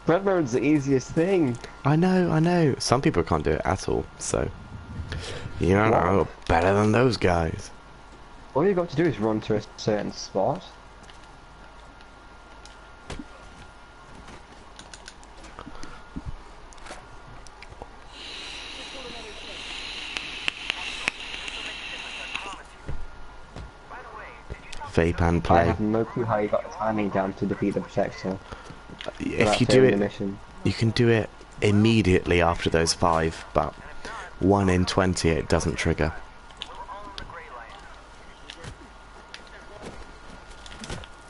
Bread mode's the easiest thing. I know, I know. Some people can't do it at all, so... You know, better than those guys. All you've got to do is run to a certain spot. Vape and play. I have no clue how you got the timing down to defeat the Protector. If you do it, you can do it immediately after those 5, but 1 in 20 it doesn't trigger.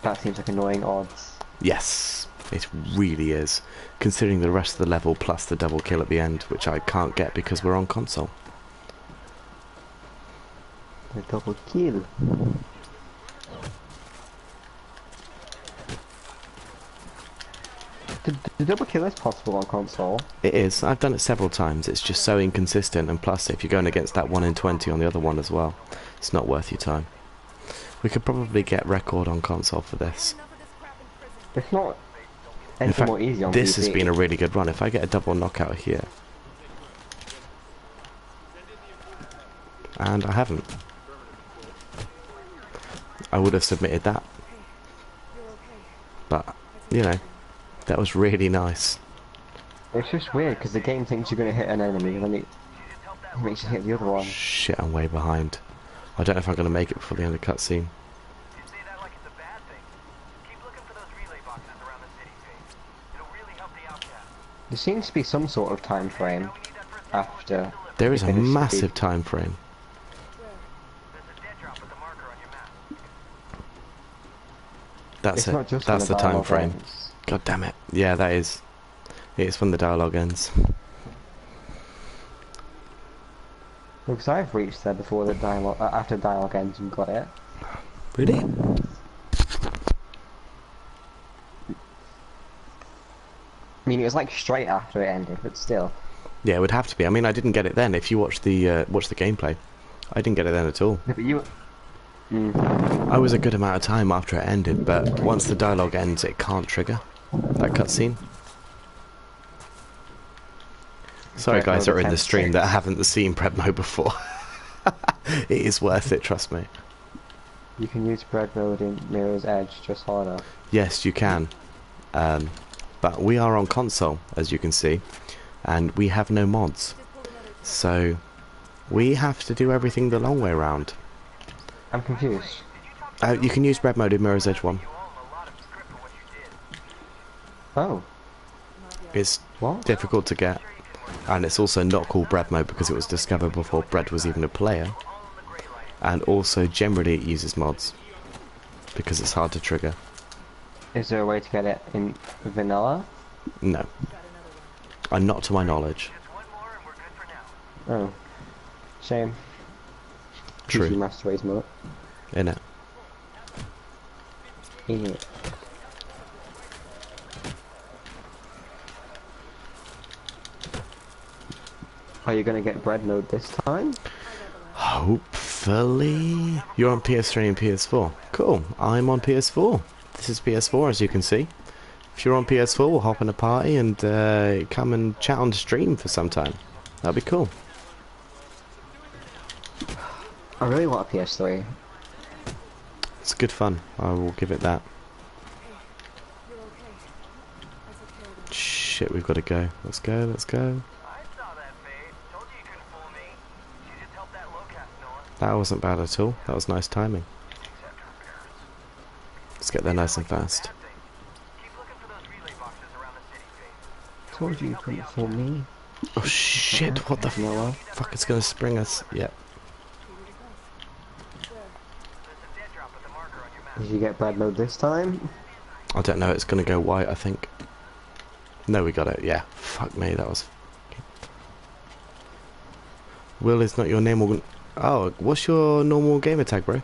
That seems like annoying odds. Yes, it really is. Considering the rest of the level plus the double kill at the end, which I can't get because we're on console. The double kill. The double kill is possible on console. It is. I've done it several times. It's just so inconsistent, and plus if you're going against that 1 in 20 on the other one as well, it's not worth your time. We could probably get record on console for this. It's not In anything fact, more easy on this PC. has been a really good run. If I get a double knockout here, and I haven't, I would have submitted that. But, you know, that was really nice. It's just weird because the game thinks you're going to hit an enemy and then it makes you hit the other one. Shit, I'm way behind. I don't know if I'm going to make it before the end of the cutscene. There seems to be some sort of time frame after. There is a you finish the massive time frame. That's It's it. not just That's the when time dialogue frame. ends. God damn it. Yeah, that is. It's when the dialogue ends. Because I've reached there before the dialogue, after dialogue ends and got it. Really? I mean, it was like straight after it ended, but still. Yeah, it would have to be. I mean, I didn't get it then. If you watch the gameplay, I didn't get it then at all. Yeah, but you. I was a good amount of time after it ended, but once the dialogue ends, it can't trigger that cutscene. Sorry, guys that are in the stream that haven't seen Bread Mode before. It is worth it, trust me. You can use bread mode in Mirror's Edge just harder. Yes, you can. But we are on console, as you can see, and we have no mods. So, we have to do everything the long way around. I'm confused. You can use Bread Mode in Mirror's Edge 1. Oh. It's What? difficult to get, and it's also not called Bread Mode because it was discovered before Bread was even a player. And also, generally it uses mods, because it's hard to trigger. Is there a way to get it in vanilla? No. And not to my knowledge. Oh. Shame. True. PC Master Race mode. Innit? Yeah. Are you gonna get bread mode this time? Hopefully. You're on PS3 and PS4. Cool. I'm on PS4. This is PS4, as you can see. If you're on PS4, we'll hop in a party and come and chat on stream for some time. That'd be cool. I really want a PS3. It's good fun. I will give it that. Shit, we've got to go. Let's go, let's go. That wasn't bad at all. That was nice timing. Let's get there nice and fast. Told you couldn't fool me. Oh shit, what the fuck is gonna spring us? Yep. Did you get bread mode this time? I don't know, it's gonna go white, I think. No, we got it, yeah. Fuck me, that was... Will is not your name or... Oh, what's your normal gamer tag, bro?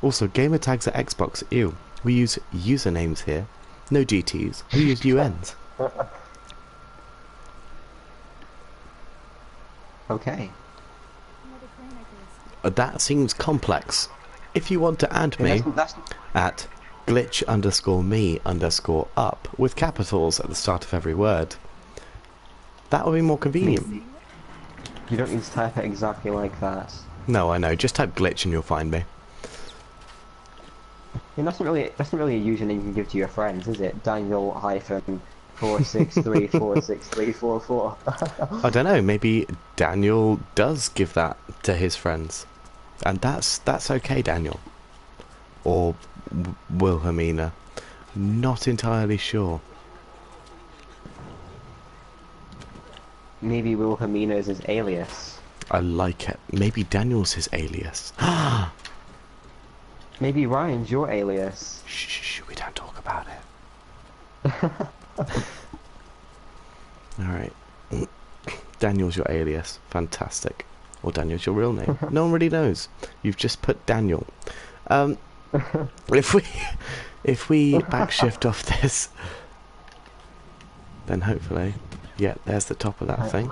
Also, gamer tags at Xbox, ew. We use usernames here. No GTs. We use UNs. Okay. That seems complex. If you want to add me at glitch_me_up with capitals at the start of every word, that would be more convenient. You don't need to type it exactly like that. No, I know. Just type glitch and you'll find me. And that's not really a username you can give to your friends, is it? Daniel hyphen 463463444. I don't know. Maybe Daniel does give that to his friends, and that's okay, Daniel or Wilhelmina. Not entirely sure. Maybe Wilhelmina is his alias. I like it. Maybe Daniel's his alias. Maybe Ryan's your alias. Shh, we don't talk about it. Alright. Daniel's your alias. Fantastic. Or Daniel's your real name. No one really knows. You've just put Daniel. If we backshift off this, then hopefully, yeah, there's the top of that thing.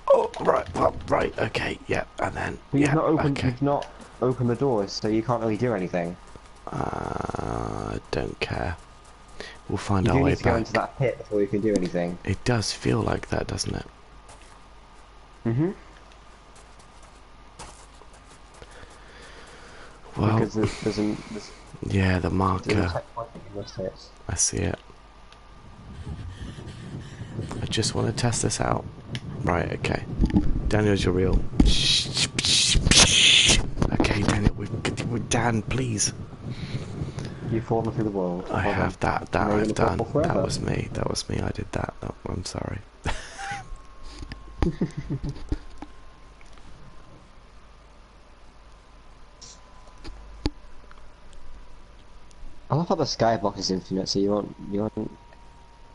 Oh, right, well, right, okay, yeah, and then, But yeah, you've not opened the doors, so you can't really do anything. Don't care. We'll find You our do way need to go back. into that pit before you can do anything. It does feel like that, doesn't it? Mm-hmm. Well, Because there's yeah, the a marker. checkpoint that you must hit. I see it. I just want to test this out. Right, okay. Daniel's your real. Okay, Daniel, Dan, please. You've fallen through the world. I Well have done. that Now you're I've gonna done. fall forever. That was me. That was me. I did that. Oh, I'm sorry. I love how the skybox is infinite, so you won't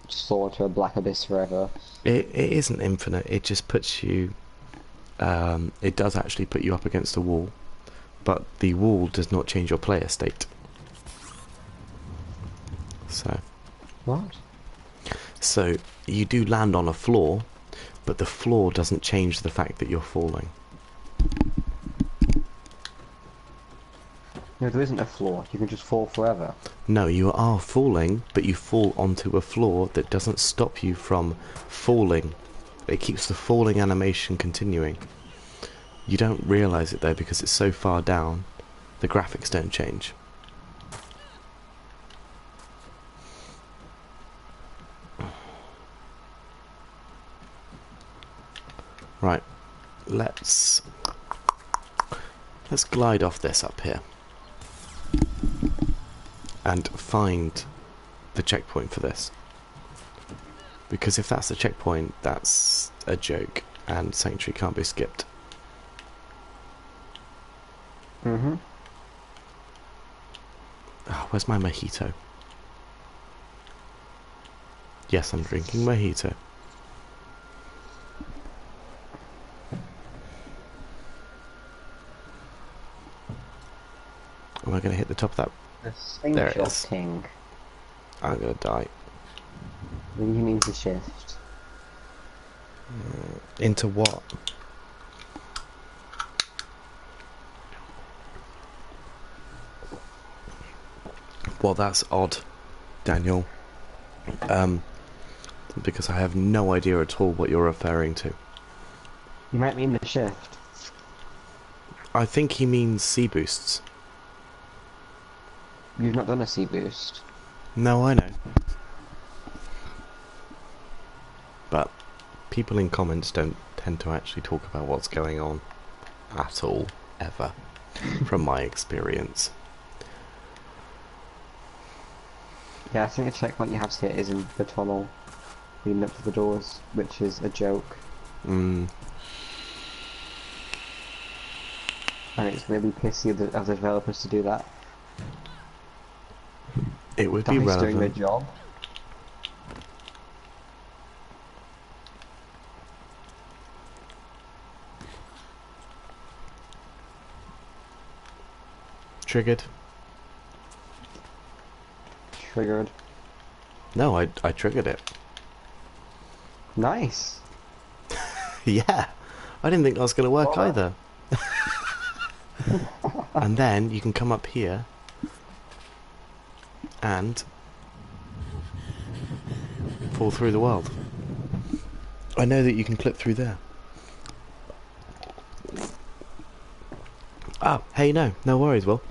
just fall into a black abyss forever. It isn't infinite. It just puts you. It does actually put you up against a wall, but the wall does not change your player state. What? So you do land on a floor, but the floor doesn't change the fact that you're falling. No, there isn't a floor. You can just fall forever. No, you are falling, but you fall onto a floor that doesn't stop you from falling. It keeps the falling animation continuing. You don't realise it though because it's so far down, the graphics don't change. Right, let's glide off this up here and find the checkpoint for this. Because if that's the checkpoint, that's a joke, and Sanctuary can't be skipped. Mm-hmm. Oh, where's my mojito? Yes, I'm drinking mojito. Am I going to hit the top of that? The There it slingshot is. king. I'm going to die. Maybe he means the shift. Into what? Well, that's odd, Daniel. Because I have no idea at all what you're referring to. You might mean the shift. I think he means C boosts. You've not done a C boost. No, I know. But people in comments don't tend to actually talk about what's going on at all, ever, from my experience. Yeah, I think the checkpoint you have to hit is in the tunnel leading up to the doors, which is a joke. Mm. And it's really pissy of the developers to do that. It would be DICE doing their relevant. job. Triggered? Triggered. No, I triggered it. Nice. Yeah, I didn't think that was going to work Well, either. And then you can come up here and fall through the world. I know that you can clip through there. Oh, hey, no worries, Will.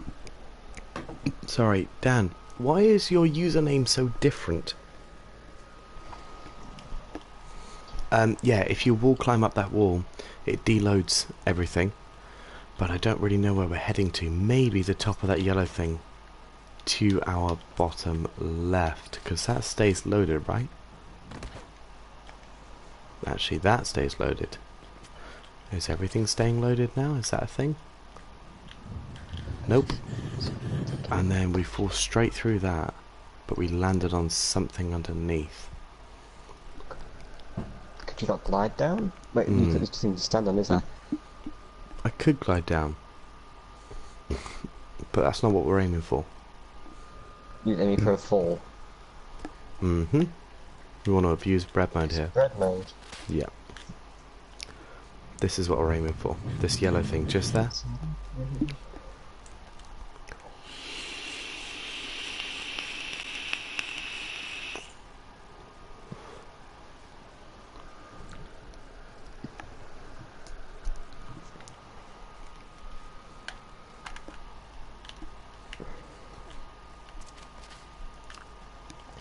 Sorry, Dan. Why is your username so different? Yeah, if you wall climb up that wall, it deloads everything. But I don't really know where we're heading to. Maybe the top of that yellow thing to our bottom left, because that stays loaded, right? Actually, that stays loaded. Is everything staying loaded now? Is that a thing? Nope. And then we fall straight through that, but we landed on something underneath. Could you not glide down? Wait, there's nothing to stand on, is there? I could glide down, but that's not what we're aiming for. You aiming for a fall. Mm-hmm. We want to abuse bread mode here. Bread mode. Yeah. This is what we're aiming for. This yellow thing just there.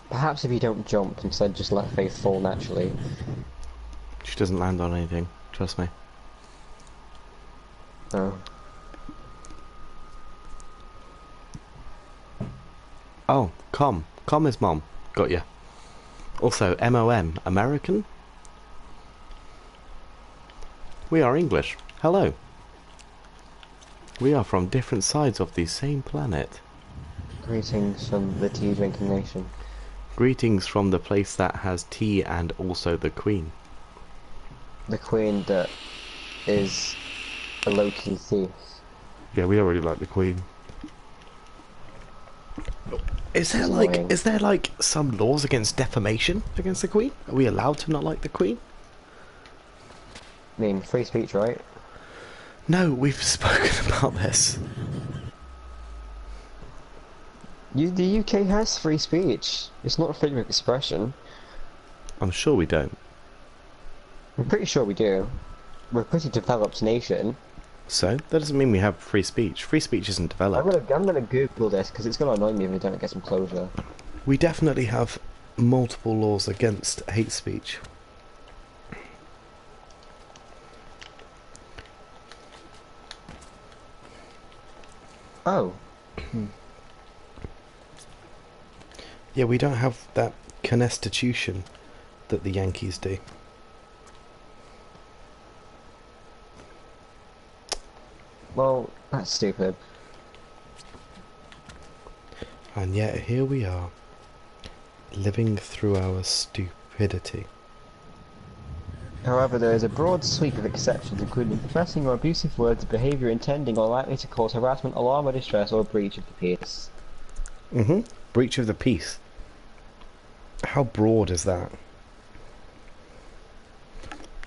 Perhaps if you don't jump, instead just let Faith fall naturally. She doesn't land on anything, trust me. Oh. Oh, Com. Com is mom. Got ya. Also, MOM, American? We are English. Hello. We are from different sides of the same planet. Greetings from the tea drinking nation. Greetings from the place that has tea and also the Queen. The Queen that is a low-key thief. Yeah, we don't really like the Queen. Is there like some laws against defamation against the Queen? Are we allowed to not like the Queen? I mean, free speech, right? No, we've spoken about this. The UK has free speech. It's not freedom of expression. I'm sure we don't. I'm pretty sure we do. We're a pretty developed nation. So, that doesn't mean we have free speech. Free speech isn't developed. I'm gonna Google this because it's gonna annoy me if we don't get some closure. We definitely have multiple laws against hate speech. Oh. Yeah, we don't have that constitution that the Yankees do. Well, that's stupid. And yet here we are, living through our stupidity. However, there is a broad sweep of exceptions, including professing or abusive words, behaviour intending or likely to cause harassment, alarm or distress, or breach of the peace. Breach of the peace. How broad is that?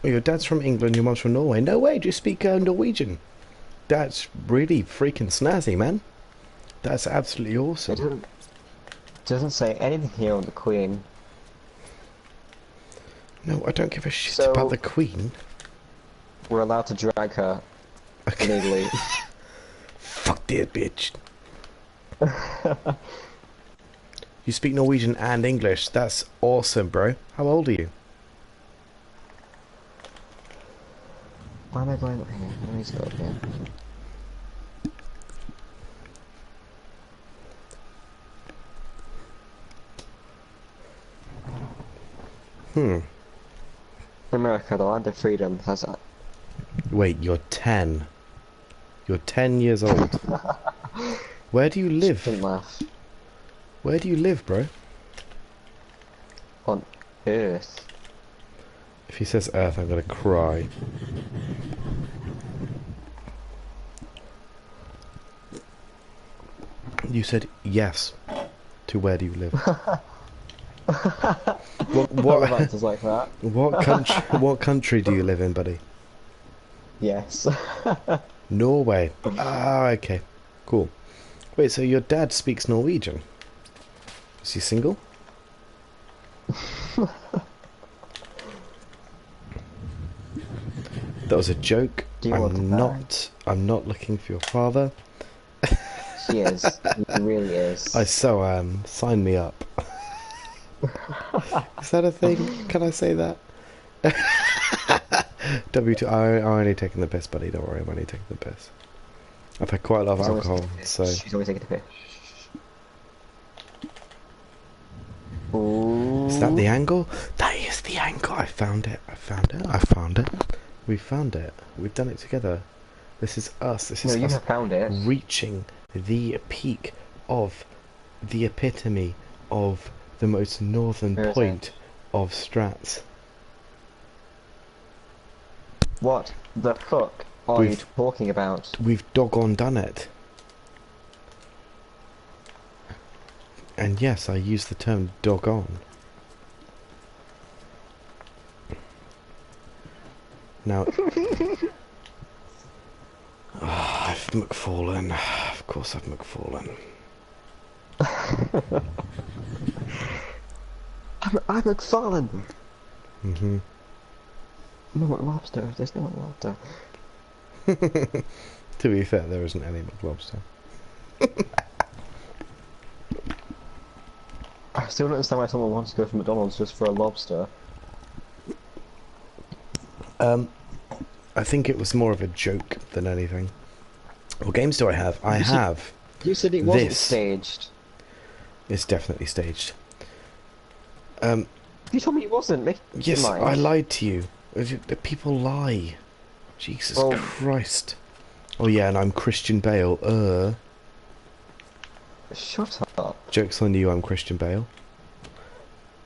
Oh, your dad's from England, your mum's from Norway. No way, do you speak Norwegian? That's really freaking snazzy, man. That's absolutely awesome. It doesn't say anything here on the Queen. No, I don't give a shit So, about the Queen. We're allowed to drag her Okay. legally. Fuck that bitch. You speak Norwegian and English. That's awesome, bro. How old are you? Why am I going up here? I need to go up here. America, the land of freedom, has that. Wait, you're 10. You're 10 years old. Where do you live? Don't laugh. Where do you live, bro? On Earth. If he says Earth, I'm gonna cry. You said yes to where do you live? What Answers like that. what country do you live in, buddy? Yes. Norway. Ah, okay. Cool. Wait, so your dad speaks Norwegian? Is he single? That was a joke. Do you want to I'm not looking for your father. She is. He really I is. so am. Sign me up. Is that a thing? Can I say that? W2, I'm only taking the piss, buddy. Don't worry, I'm only taking the piss. I've had quite a lot of She's always alcohol, taking the piss. so... She's always taking the piss. Is that the Ooh. angle? That is the angle! I found it. I found it. I found it. We found it. We've done it together. This is us. This No, is you us have found it. reaching the peak of the epitome of the most northern Where is point it? of Strats. What the fuck are you We've talking about? we've doggone done it. And yes, I use the term doggone. Now, I've McFallen. Of course, I've McFallen. I'm McFarlane. Mhm. No lobster. There's no lobster. To be fair, there isn't any McLobster. I still don't understand why someone wants to go to McDonald's just for a lobster. I think it was more of a joke than anything. What games do I have? I You said- have. You said it wasn't This. staged. It's definitely staged. You told me it wasn't. Make Yes, your mind. I lied to you. The people lie. Jesus Well- Christ. Oh yeah, and I'm Christian Bale. Shut up. Joke's on you, I'm Christian Bale.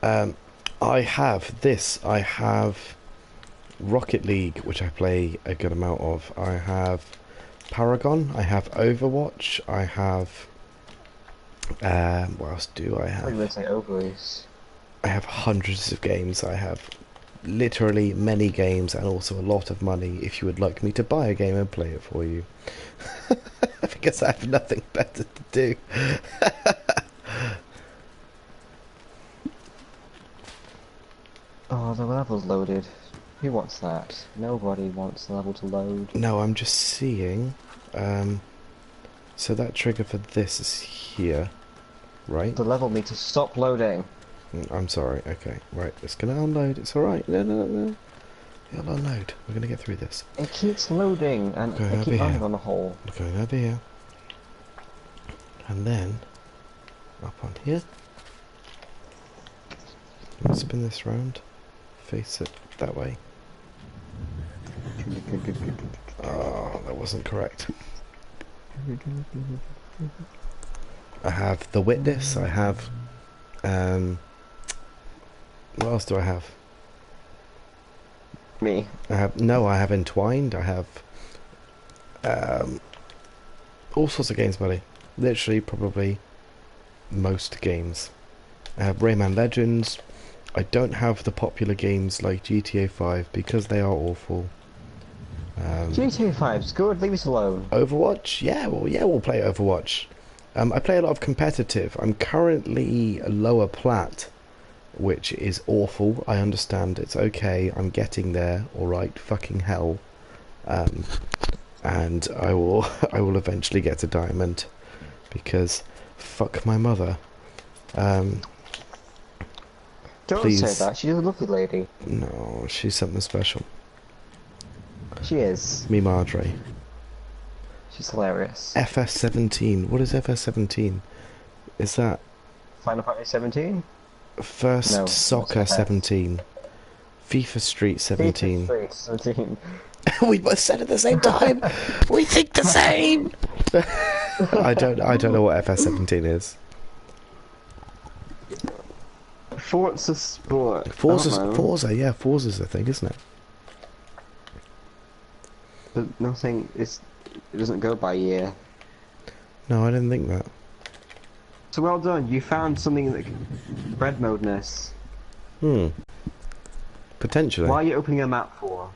I have this. I have Rocket League, which I play a good amount of. I have Paragon. I have Overwatch. I have... what else do I I have? was going to say ovaries. I have hundreds of games. I have literally many games and also a lot of money if you would like me to buy a game and play it for you. Because I have nothing better to do. Oh, the level's loaded. Who wants that? Nobody wants the level to load. No, I'm just seeing. So that trigger for this is here, right? The level needs to stop loading. I'm sorry. Okay, right. It's gonna unload. It's all right. No. It'll unload. We're gonna get through this. It keeps loading and Okay, I over keep here. landing on the hole. We're going over here, and then up on here. Spin this round. Face it that way. Oh, that wasn't correct. I have the witness. I have. What else do I have? Me. I have entwined. I have all sorts of games, buddy. Literally, probably most games. I have Rayman Legends. I don't have the popular games like GTA 5 because they are awful. GTA 5's good, leave us alone. Overwatch? Yeah, we'll play Overwatch. I play a lot of competitive. I'm currently a lower plat, which is awful. I understand. It's okay. I'm getting there. Alright, fucking hell. And I will I will eventually get to diamond because fuck my mother. Don't please. say that, she's a lovely lady. No, she's something special. She is. Me Marjorie. She's hilarious. FS17. What is FS17? Is that Final Fantasy 17? First No, Soccer that's FS. 17? FIFA Street 17. FIFA 17. We both said at the same time. We think the same. I don't know what FS17 is. Forza Sport. I don't know. Forza, yeah, Forza's a thing, isn't it? But nothing is. It doesn't go by year. No, I didn't think that. So well done, you found something that bread modeness. Potentially. Why are you opening a map for?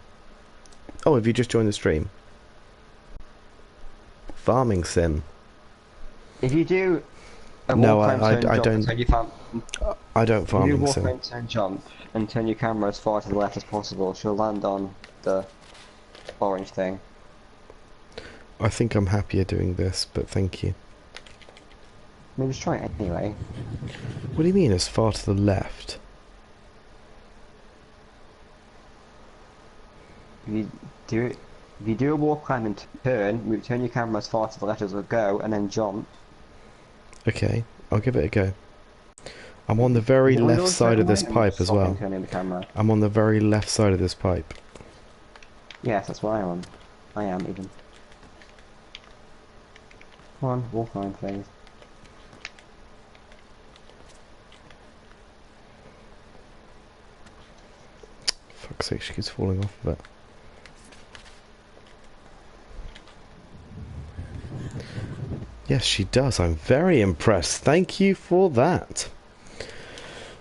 Oh, have you just joined the stream? Farming sim. If you do a No, walk I around turn jump, don't- and turn your I don't you do farming walk sim. around turn jump and turn your camera as far to the left as possible, she'll land on the orange thing. I think I'm happier doing this, but thank you. mean, just try it anyway. What do you mean as far to the left? If you do it, if you do a wall climb and turn your camera as far to the left as it'll go, and then jump. Okay, I'll give it a go. I'm on the very Is it left Windows side of this recommend or pipe as stopping well. turning the camera? I'm on the very left side of this pipe. Yes, that's where I am. I am even. Come on, wall climb phase. Fuck's sake, she keeps falling off of it. Yes, she does. I'm very impressed. Thank you for that.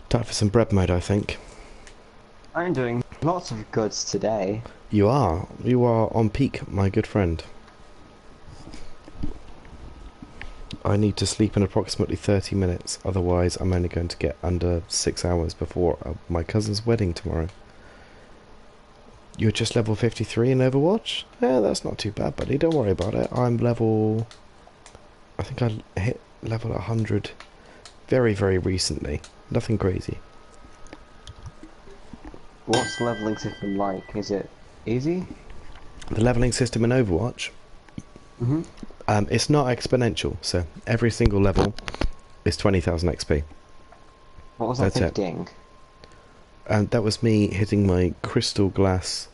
Time for some bread mode, I think. I'm doing lots of goods today. You are. You are on peak, my good friend. I need to sleep in approximately 30 minutes. Otherwise, I'm only going to get under 6 hours before my cousin's wedding tomorrow. You're just level 53 in Overwatch? Yeah, that's not too bad, buddy. Don't worry about it. I'm level... I think I hit level 100 very, very recently. Nothing crazy. What's the leveling system like? Is it easy? The leveling system in Overwatch? Mm-hmm. It's not exponential, so every single level is 20,000 XP. What was that That's big it. ding? And that was me hitting my crystal glass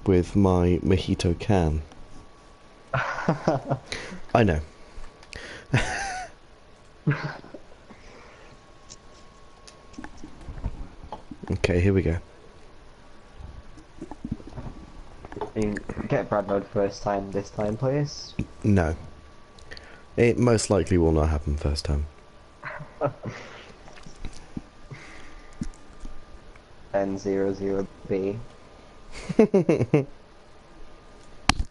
with my mojito can. I know. Okay, here we go. Get Brad mode first time this time, please. No. It most likely will not happen first time. N00B.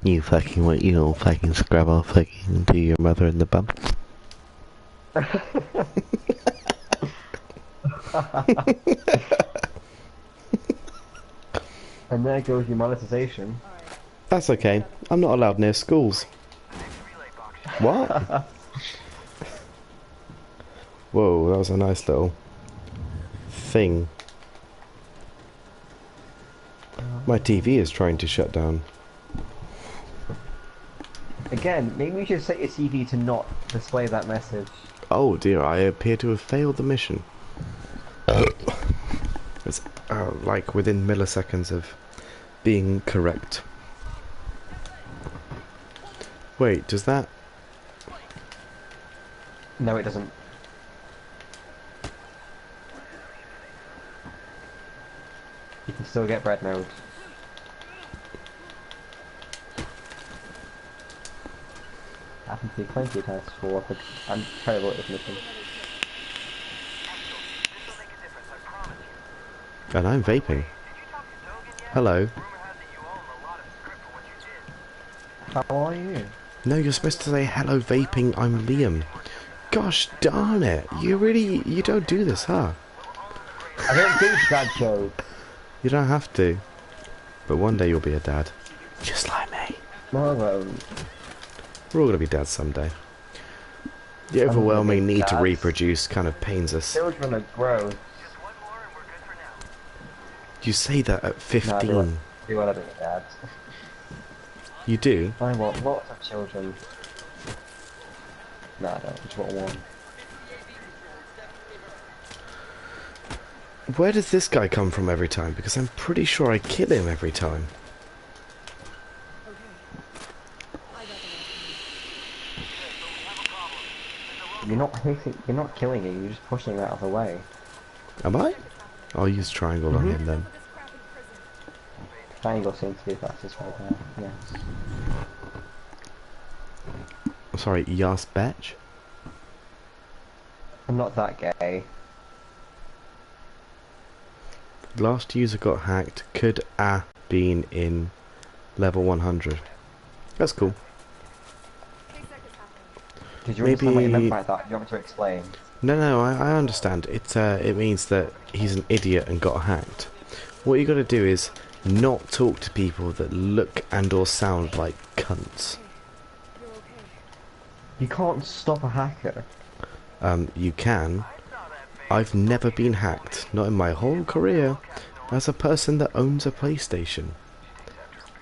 You little fucking scrabble fucking do your mother in the bum. And there goes your monetization. That's okay. I'm not allowed near schools. What? Whoa, that was a nice little thing. My TV is trying to shut down. Again, maybe you should set your TV to not display that message. Oh dear, I appear to have failed the mission. It's like within milliseconds of being correct. Wait, does that... No, it doesn't. You can still get bread mode. Happened to be plenty of times before, but I'm terrible at this mission. And I'm vaping. Hello. How are you? No, you're supposed to say hello vaping, I'm Liam. Gosh darn it, you don't do this, huh? I don't do dad jokes. You don't have to. But one day you'll be a dad. Just like me. No, We're all gonna be dads someday. The I'm gonna overwhelming be need to dads. reproduce kind of pains us. children are gross. You say that at 15. No, do whatever with dads. You do? I want lots of children. No, I don't. Just want one. Where does this guy come from every time? Because I'm pretty sure I kill him every time. You're not hitting. You're not killing it. You're just pushing it out of the way. Am I? I'll use triangle on him then. Triangle seems to be the fastest right now. Yes. Sorry, Yas Batch? I'm not that gay. Last user got hacked. Could been in level 100. That's cool. Did you understand what you meant Maybe- by that? You want me to explain? No, I understand. It means that he's an idiot and got hacked. What you got to do is not talk to people that look and or sound like cunts. You can't stop a hacker. You can. I've never been hacked, not in my whole career, as a person that owns a PlayStation.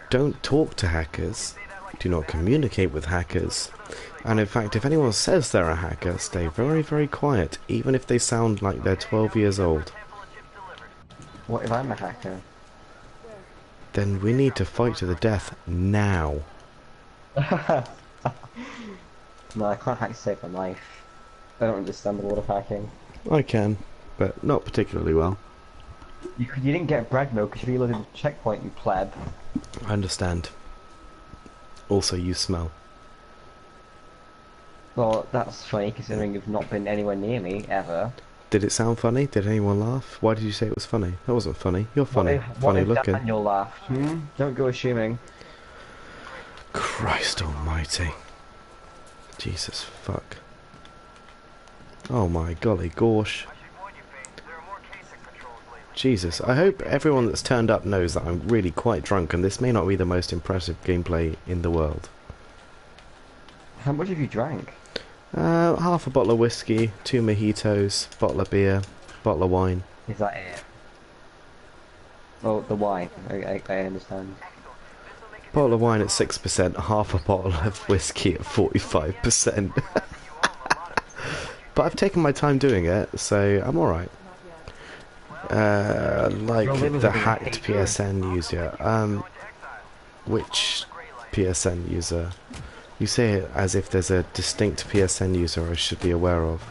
Don't talk to hackers. Do not communicate with hackers. And in fact, if anyone says they're a hacker, stay very, very quiet, even if they sound like they're 12 years old. What if I'm a hacker? Then we need to fight to the death now. No, I can't hack to save my life. I don't understand the world of hacking. I can, but not particularly well. You didn't get bread milk because you reloaded the checkpoint, you pleb. I understand. Also, you smell. Well, that's funny considering you've not been anywhere near me, ever. Did it sound funny? Did anyone laugh? Why did you say it was funny? That wasn't funny. You're funny. Funny what if looking. Daniel laughed? Don't go assuming. Christ almighty. Jesus fuck. Oh my golly gosh. Jesus, I hope everyone that's turned up knows that I'm really quite drunk and this may not be the most impressive gameplay in the world. How much have you drank? Half a bottle of whiskey, 2 mojitos, bottle of beer, bottle of wine. Is that it? Oh, the wine. I understand. Bottle of wine at 6%, half a bottle of whiskey at 45%. But I've taken my time doing it, so I'm alright. Like the hacked PSN user. Which PSN user? You say it as if there's a distinct PSN user I should be aware of.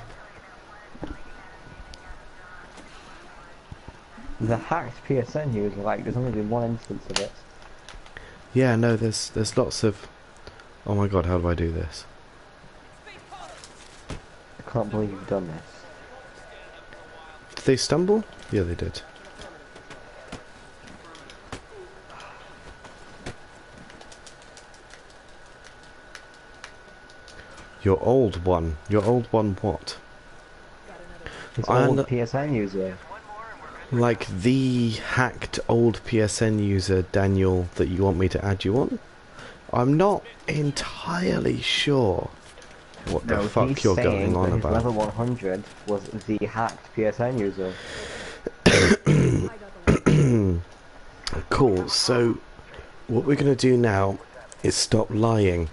The hacked PSN user, like, there's only been one instance of it. Yeah, no, there's lots of... Oh my god, how do I do this? I can't believe you've done this. Did they stumble? Yeah, they did. Your old one. Your old one what? It's old PSN user. Like the hacked old PSN user, Daniel, that you want me to add you on? I'm not entirely sure what the fuck you're going on about. Level 100 was the hacked PSN user. Cool, so what we're going to do now is stop lying.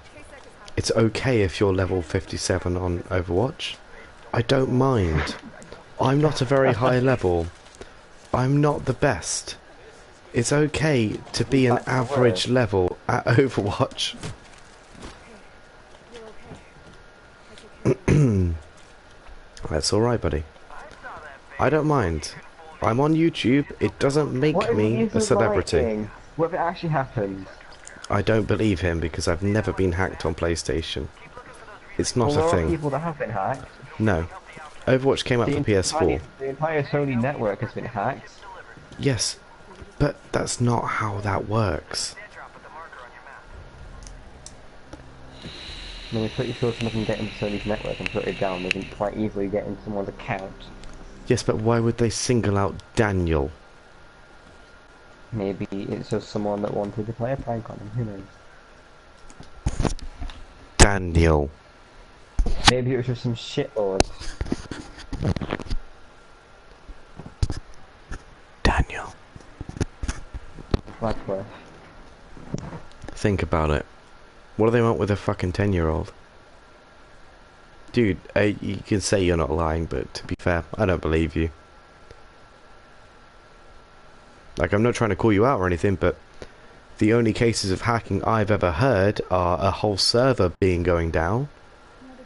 It's okay if you're level 57 on Overwatch. I don't mind. I'm not a very high level. I'm not the best. It's okay to be an average level at Overwatch. That's alright, buddy. I don't mind. I'm on YouTube. It doesn't make me a celebrity. What if it actually happened? I don't believe him because I've never been hacked on PlayStation. It's not a thing. People that have been hacked. No. Overwatch came out for PS4. The entire Sony network has been hacked. Yes, but that's not how that works. When you put your filter and get into Sony's network and put it down, they can quite easily get into someone's account. Yes, but why would they single out Daniel? Maybe it's just someone that wanted to play a prank on him, who knows? Daniel. Maybe it was just some shitlords. Daniel. Radcliffe. Think about it. What do they want with a fucking 10-year-old? Dude, you can say you're not lying, but to be fair, I don't believe you. Like, I'm not trying to call you out or anything, but the only cases of hacking I've ever heard are a whole server being going down,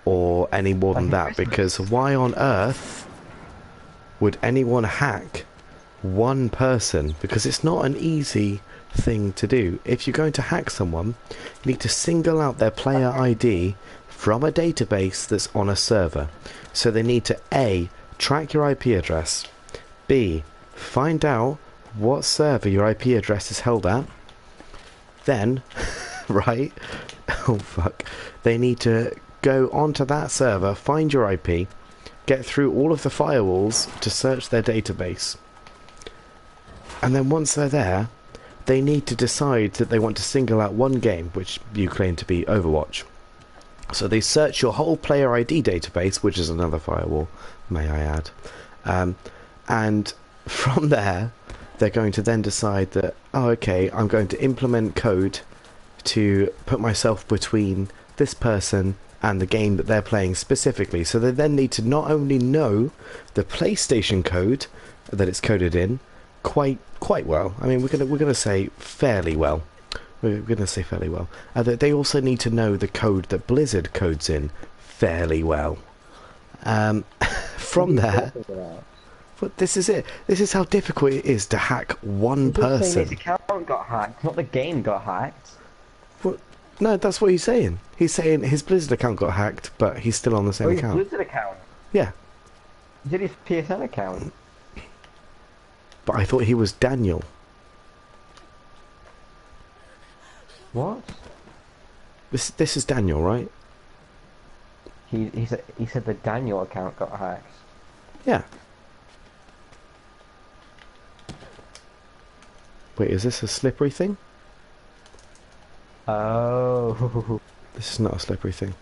or any more than that, because why on earth would anyone hack one person? Because it's not an easy thing to do. If you're going to hack someone, you need to single out their player ID from a database that's on a server. So they need to A, track your IP address, B, find out what server your IP address is held at, then, right, oh fuck, they need to go onto that server, find your IP, get through all of the firewalls to search their database, and then once they're there, they need to decide that they want to single out one game, which you claim to be Overwatch. So they search your whole player ID database, which is another firewall, may I add. And from there, they're going to then decide that, oh, okay, I'm going to implement code to put myself between this person and the game that they're playing specifically. So they then need to not only know the PlayStation code that it's coded in quite well. I mean, we're gonna say fairly well. We're gonna say fairly well. That they also need to know the code that Blizzard codes in fairly well. From there, but this is it. This is how difficult it is to hack one person. His account got hacked, not the game got hacked. Well, no, that's what he's saying. He's saying his Blizzard account got hacked, but he's still on the same account. His Blizzard account? Yeah. He did his PSN account. But I thought he was Daniel. What? This is Daniel, right? He said the Daniel account got hacked. Yeah. Wait, is this a slippery thing? Oh. This is not a slippery thing.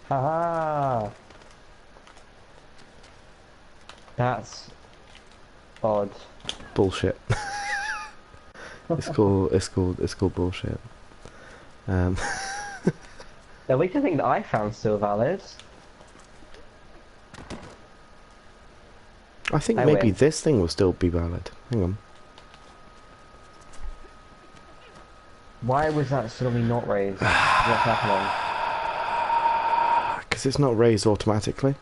Ah. That's odd. Bullshit. It's called bullshit. At least I think that I found still valid. I think I maybe win. this thing will still be valid. Hang on. Why was that suddenly not raised? What's happening? Because it's not raised automatically.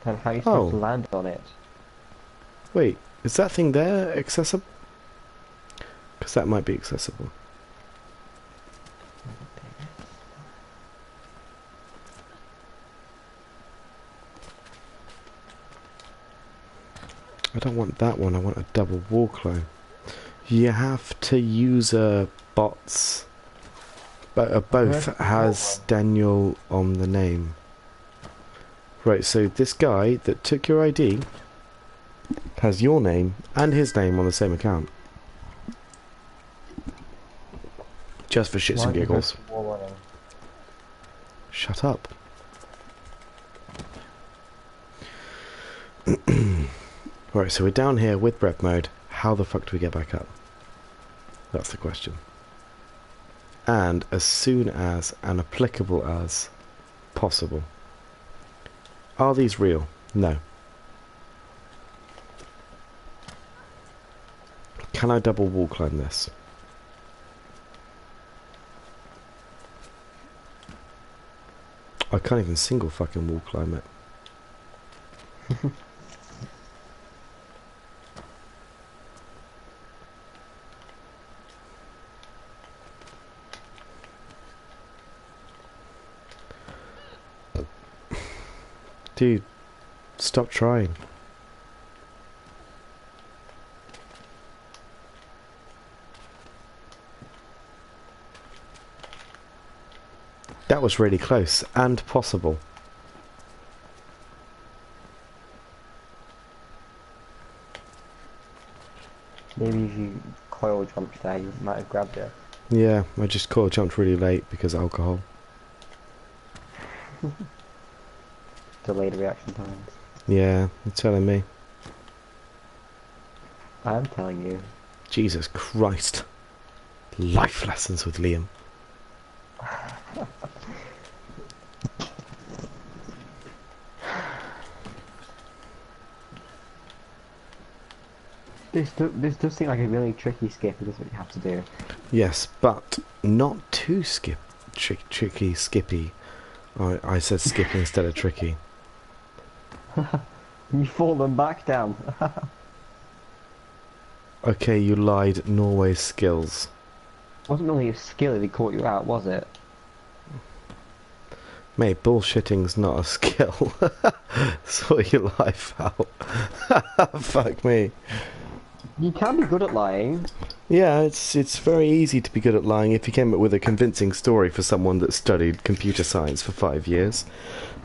Then how are you supposed to land on it? Wait, is that thing there accessible? Because that might be accessible. I don't want that one, I want a double wall climb. You have to use bots. But both has Daniel on the name. Right, so this guy that took your ID has your name and his name on the same account. Just for shits and giggles. Shut up. Right, so we're down here with prep mode. How the fuck do we get back up? That's the question. And as soon as and applicable as possible. Are these real? No. Can I double wall climb this? I can't even single fucking wall climb it. Dude, stop trying. That was really close and possible. Maybe if you coil jumped there, you might have grabbed it. Yeah, I just coil jumped really late because of alcohol. Delayed reaction times. Yeah, you're telling me. I am telling you. Jesus Christ. Life lessons with Liam. This does seem like a really tricky skip, if that's what you have to do. Yes, but not too tricky, skippy. I said skippy instead of tricky. You fall them back down. Okay, you lied. Norway's skills. Wasn't really a skill if he caught you out, was it? Mate, bullshitting's not a skill. Sort your life out. Fuck me. You can be good at lying. Yeah, it's very easy to be good at lying if you came up with a convincing story for someone that studied computer science for 5 years.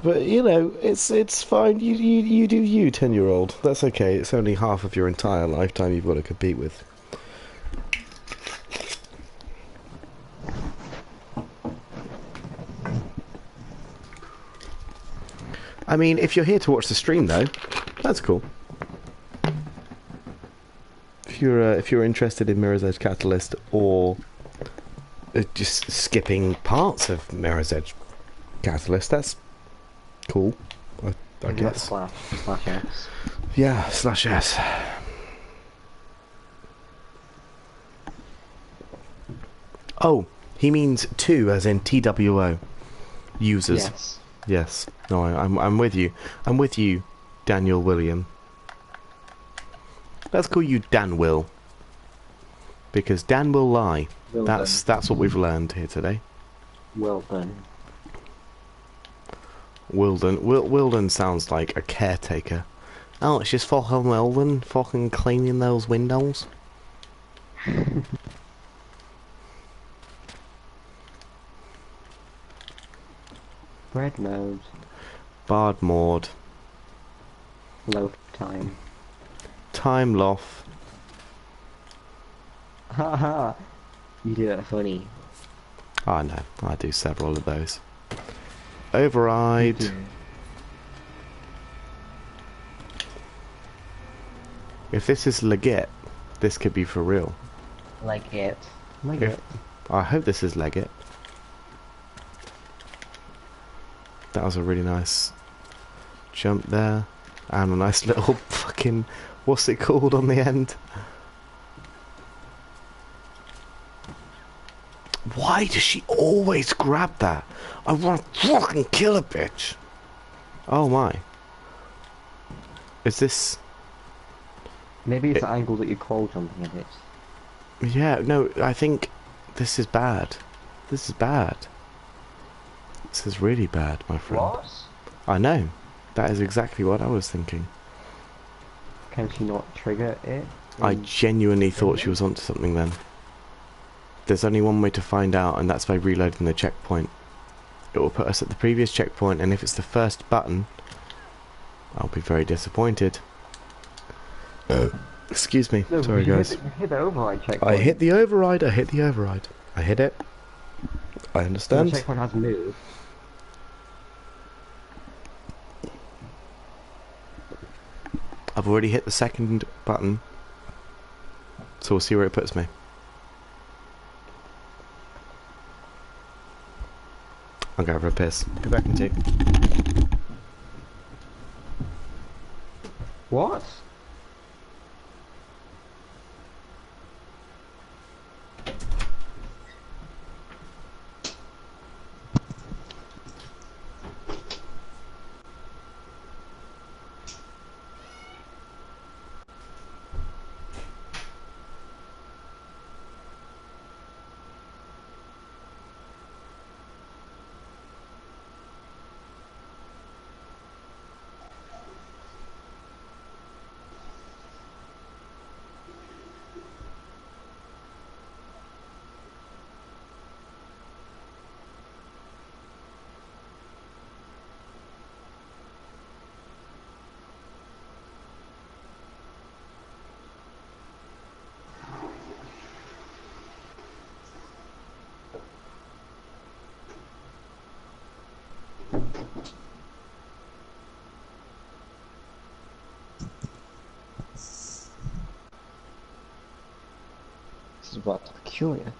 But you know, it's fine. You do you, 10-year-old. That's okay. It's only half of your entire lifetime you've got to compete with. I mean, if you're here to watch the stream, though, that's cool. If you're interested in Mirror's Edge Catalyst or just skipping parts of Mirror's Edge Catalyst, that's cool. I guess. Slash S. Yeah, /S. Oh, he means two, as in TWO users. Yes. Yes. No, I'm with you. I'm with you, Daniel William. Let's call you Dan Will, because Dan will lie. That's what we've learned here today. Well done. Wilden sounds like a caretaker. Oh, it's just fucking Wilden fucking cleaning those windows. Bread mode. Bard Maud. Loaf time. Time Loth. Haha. You do that funny. I know. I do several of those. Override. If this is legit, this could be for real. Like it. I hope this is legit. That was a really nice jump there. And a nice little fucking... What's it called on the end? Why does she always grab that? I want to fucking kill a bitch. Oh my. Is this... Maybe it's the angle that you call jumping at it. Yeah, no, I think this is bad. This is bad. This is really bad, my friend. What? I know. That is exactly what I was thinking. Can she not trigger it? I genuinely thought she was onto something then. There's only one way to find out, and that's by reloading the checkpoint. It will put us at the previous checkpoint, and if it's the first button, I'll be very disappointed. Excuse me. No, sorry guys. You hit the override checkpoint. I hit the override, I hit the override. I hit it. I understand. The checkpoint has moved. I've already hit the second button, so we'll see where it puts me. I'll go for a piss. Be back in 2. What? This is what peculiar.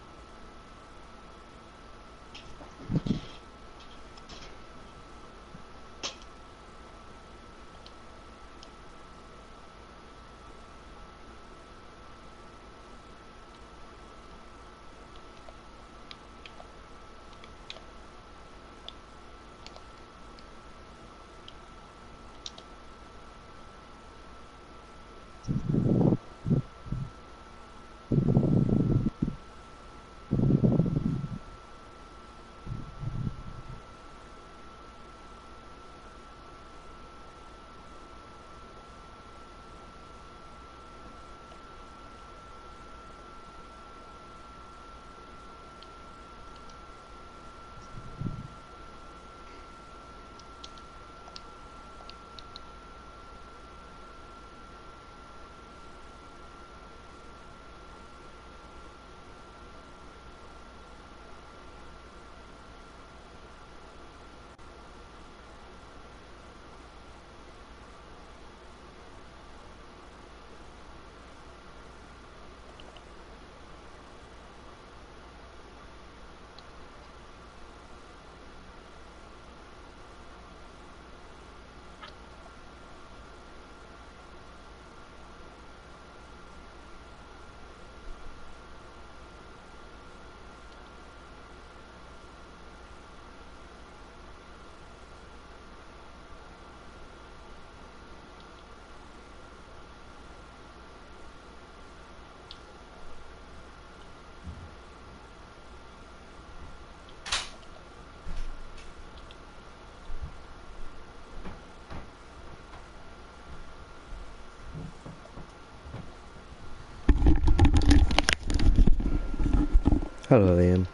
Hello, Liam.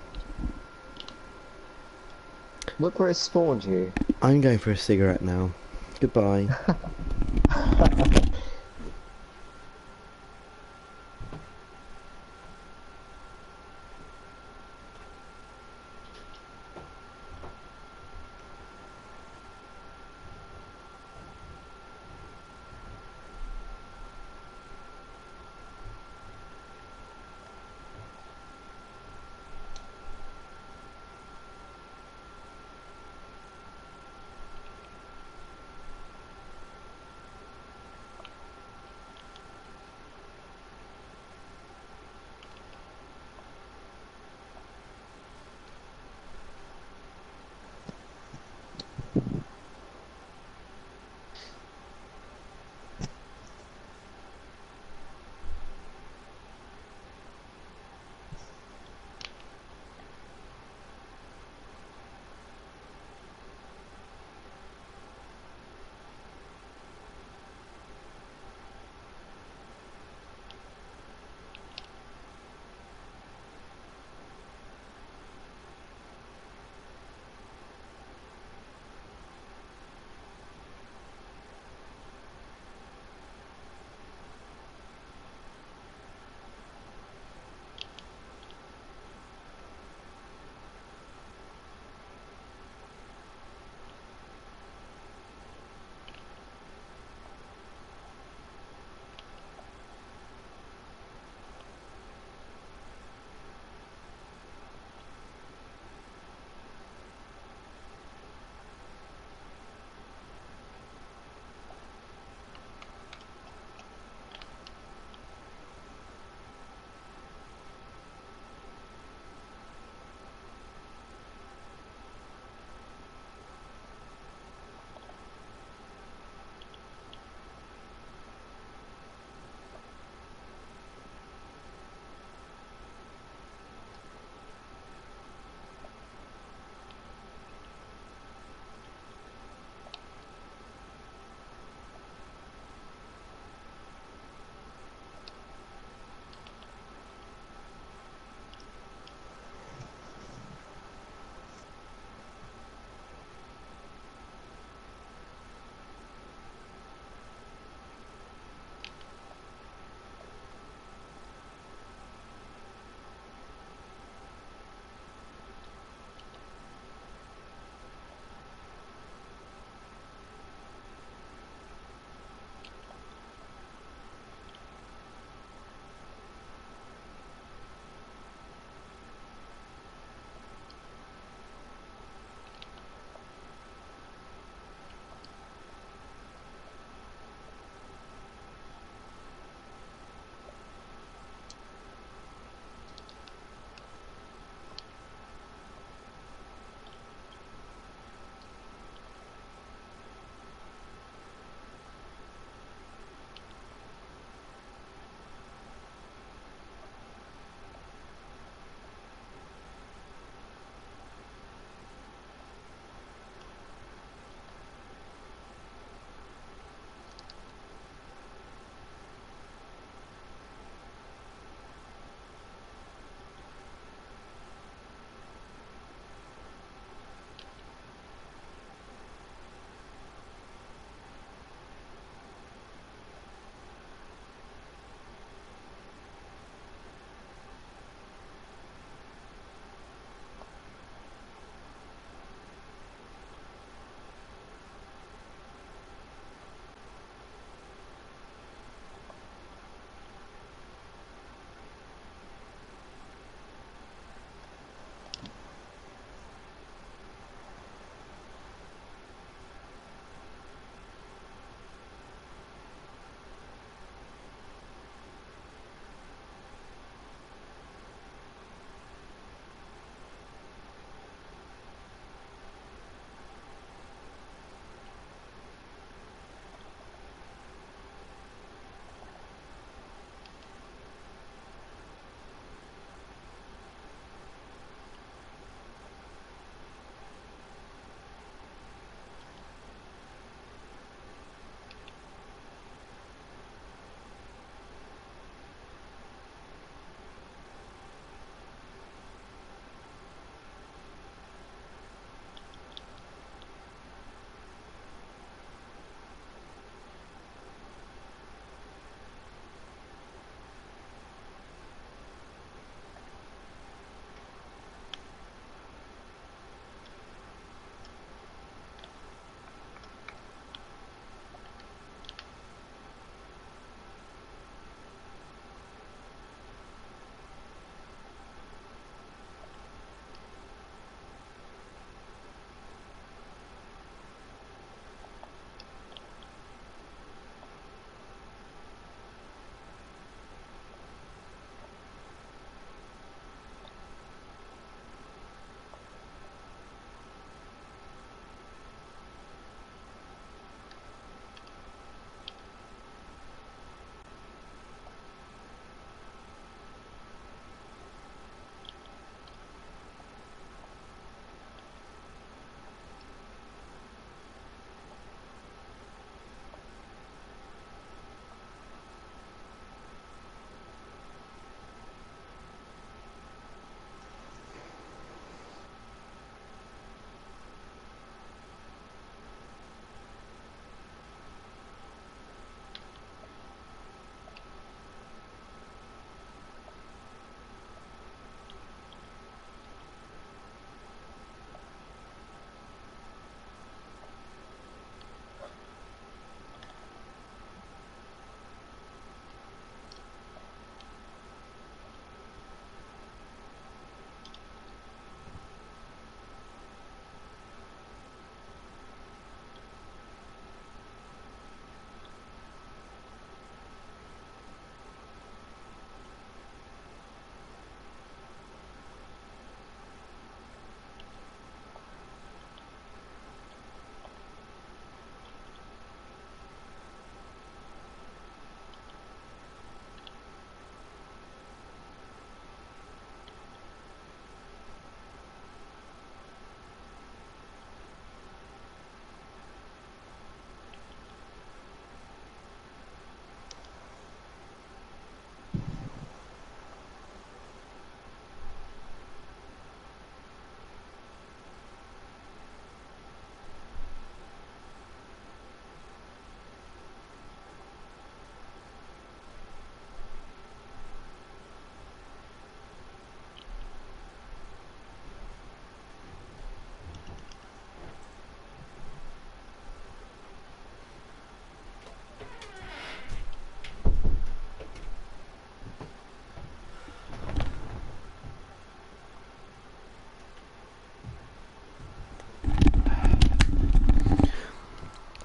Look where it spawned you. I'm going for a cigarette now. Goodbye.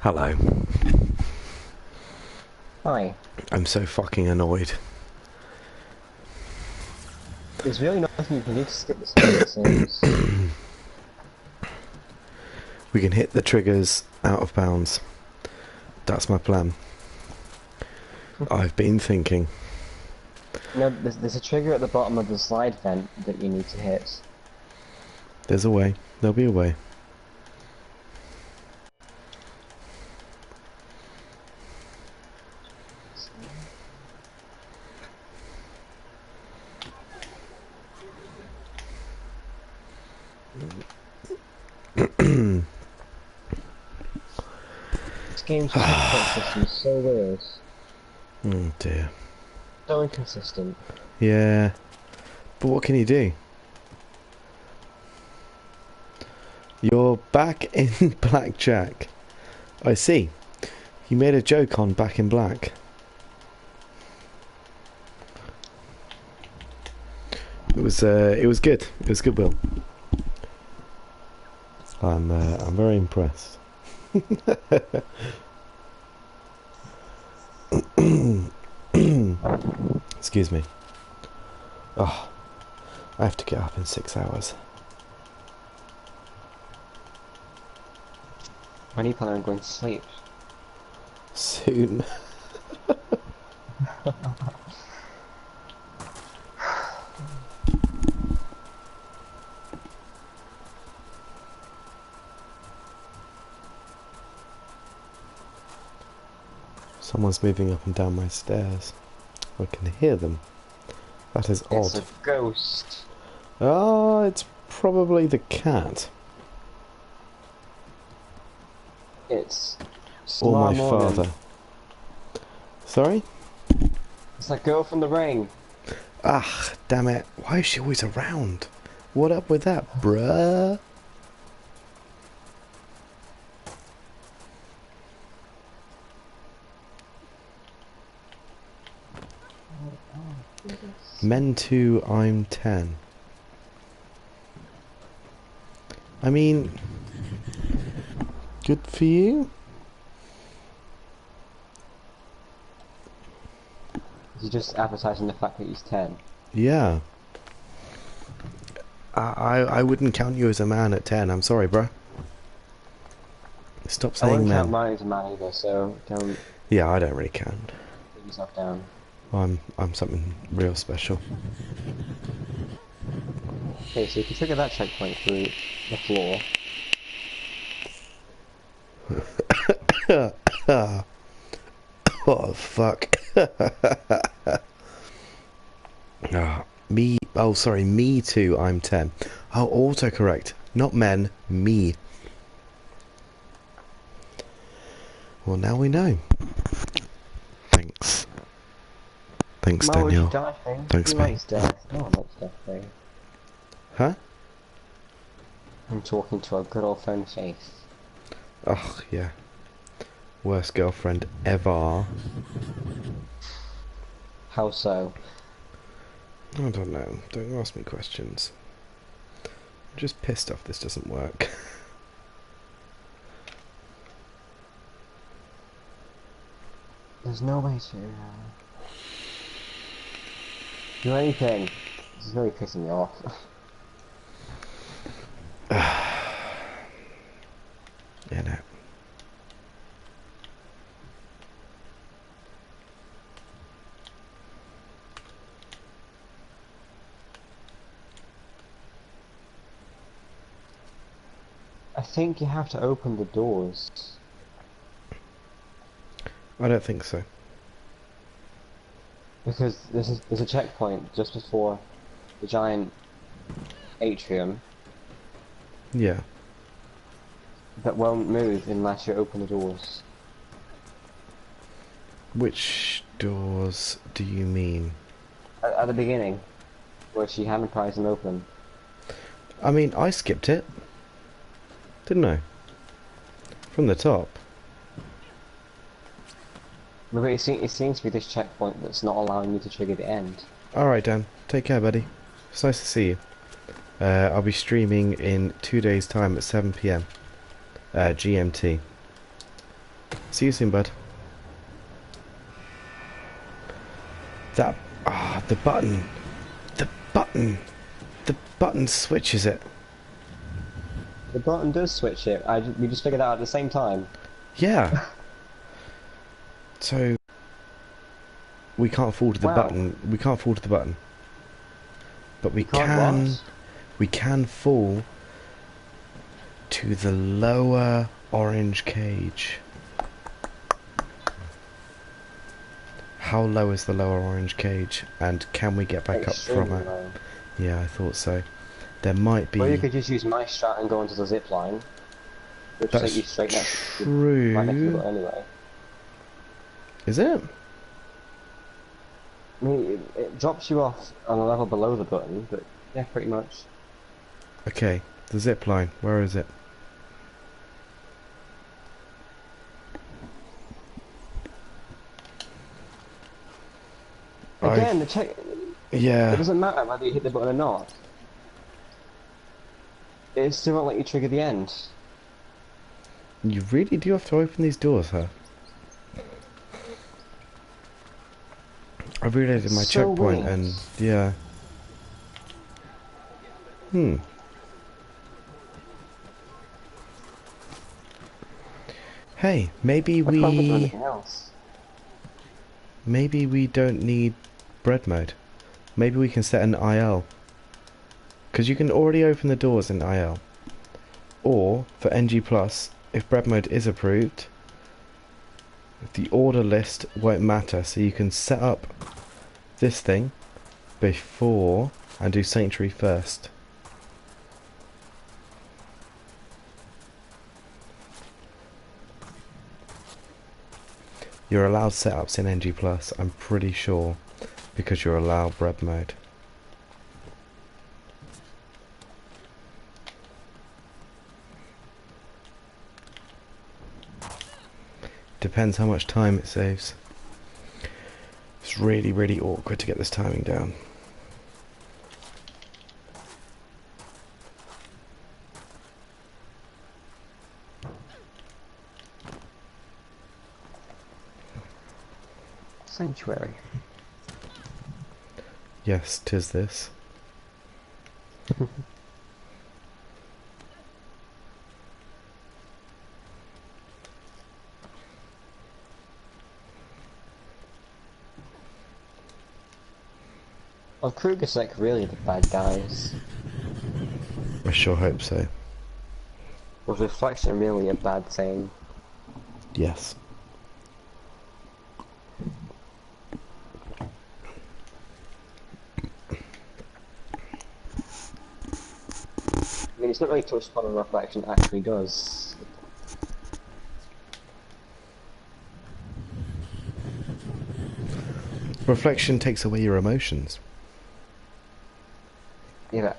Hello. Hi. I'm so fucking annoyed. There's really nothing you can do to skip this game, it seems. We can hit the triggers out of bounds. That's my plan. I've been thinking. No, there's a trigger at the bottom of the slide vent that you need to hit. There's a way. There'll be a way. This game's checkpoint system is so weird. Oh dear. So inconsistent. Yeah. But what can you do? You're back in blackjack. I see. You made a joke on Back in Black. It was good. It was goodwill. I'm very impressed. Excuse me. Oh, I have to get up in 6 hours. When are you planning on going to sleep? Soon. Someone's moving up and down my stairs. I can hear them. That is It's odd. a ghost. Ah, it's probably the cat. It's Or tomorrow my morning. father. Sorry? It's that girl from the ring. Ah, damn it. Why is she always around? What up with that, bruh? Men 2, I'm 10. I mean, good for you? He's just advertising the fact that he's 10. Yeah. I wouldn't count you as a man at 10. I'm sorry, bruh. Stop I saying wouldn't count men. mine as a man either, so don't Yeah, I don't really count. put yourself down. I'm something real special. Okay, so if you trigger that checkpoint through the floor, Oh, fuck. Ah, me. Oh, sorry. Me too. I'm 10. Oh, autocorrect. Not men. Me. Well, now we know. Thanks. Thanks, why would you Daniel. die, thing? Thanks, Who mate. likes death? No one likes death, thing. Huh? I'm talking to our good old friend Faith. Oh, yeah. Worst girlfriend ever. How so? I don't know. Don't ask me questions. I'm just pissed off this doesn't work. There's no way to do anything. This is really pissing me off. Yeah, no. I think you have to open the doors. I don't think so. Because there's a checkpoint just before the giant atrium Yeah. that won't move unless you open the doors. Which doors do you mean? At the beginning, where she hadn't prized them open. I mean, I skipped it. Didn't I? From the top. Maybe it seems to be this checkpoint that's not allowing you to trigger the end. Alright, Dan. Take care, buddy. It's nice to see you. I'll be streaming in 2 days' time at 7 PM. GMT. See you soon, bud. That... the button. The button. The button switches it. The button does switch it. We just figured that out at the same time. Yeah. So... we can't fall to the Wow. button. We can't fall to the button. But we Can't can... what? we can fall to the lower orange cage. How low is the lower orange cage? And can we get back up from Extremely it? low. Yeah, I thought so. There might be... Or you could just use my strat and go onto the zip line. Which will That's take you straight next to true. right next to the button anyway. Is it? I mean, it drops you off on a level below the button, but yeah, pretty much. Okay, the zip line. Where is it? Again, the check. Yeah. It doesn't matter whether you hit the button or not. It still won't let you trigger the end. You really do have to open these doors, huh? I reloaded my So checkpoint weird. and... yeah. Hey, maybe I can't think of we... anything else. maybe we don't need bread mode. Maybe we can set an IL. Because you can already open the doors in IL. Or, for NG+, if bread mode is approved, the order list won't matter, so you can set up this thing before and do Sanctuary first. You're allowed setups in NG+, I'm pretty sure, because you're allowed bread mode. Depends how much time it saves. It's really, really awkward to get this timing down. Sanctuary. Yes, 'tis this. Are Krugersek really the bad guys? I sure hope so. Was Reflection really a bad thing? Yes. I mean, it's not really touched upon, and Reflection actually does. Reflection takes away your emotions. Yeah,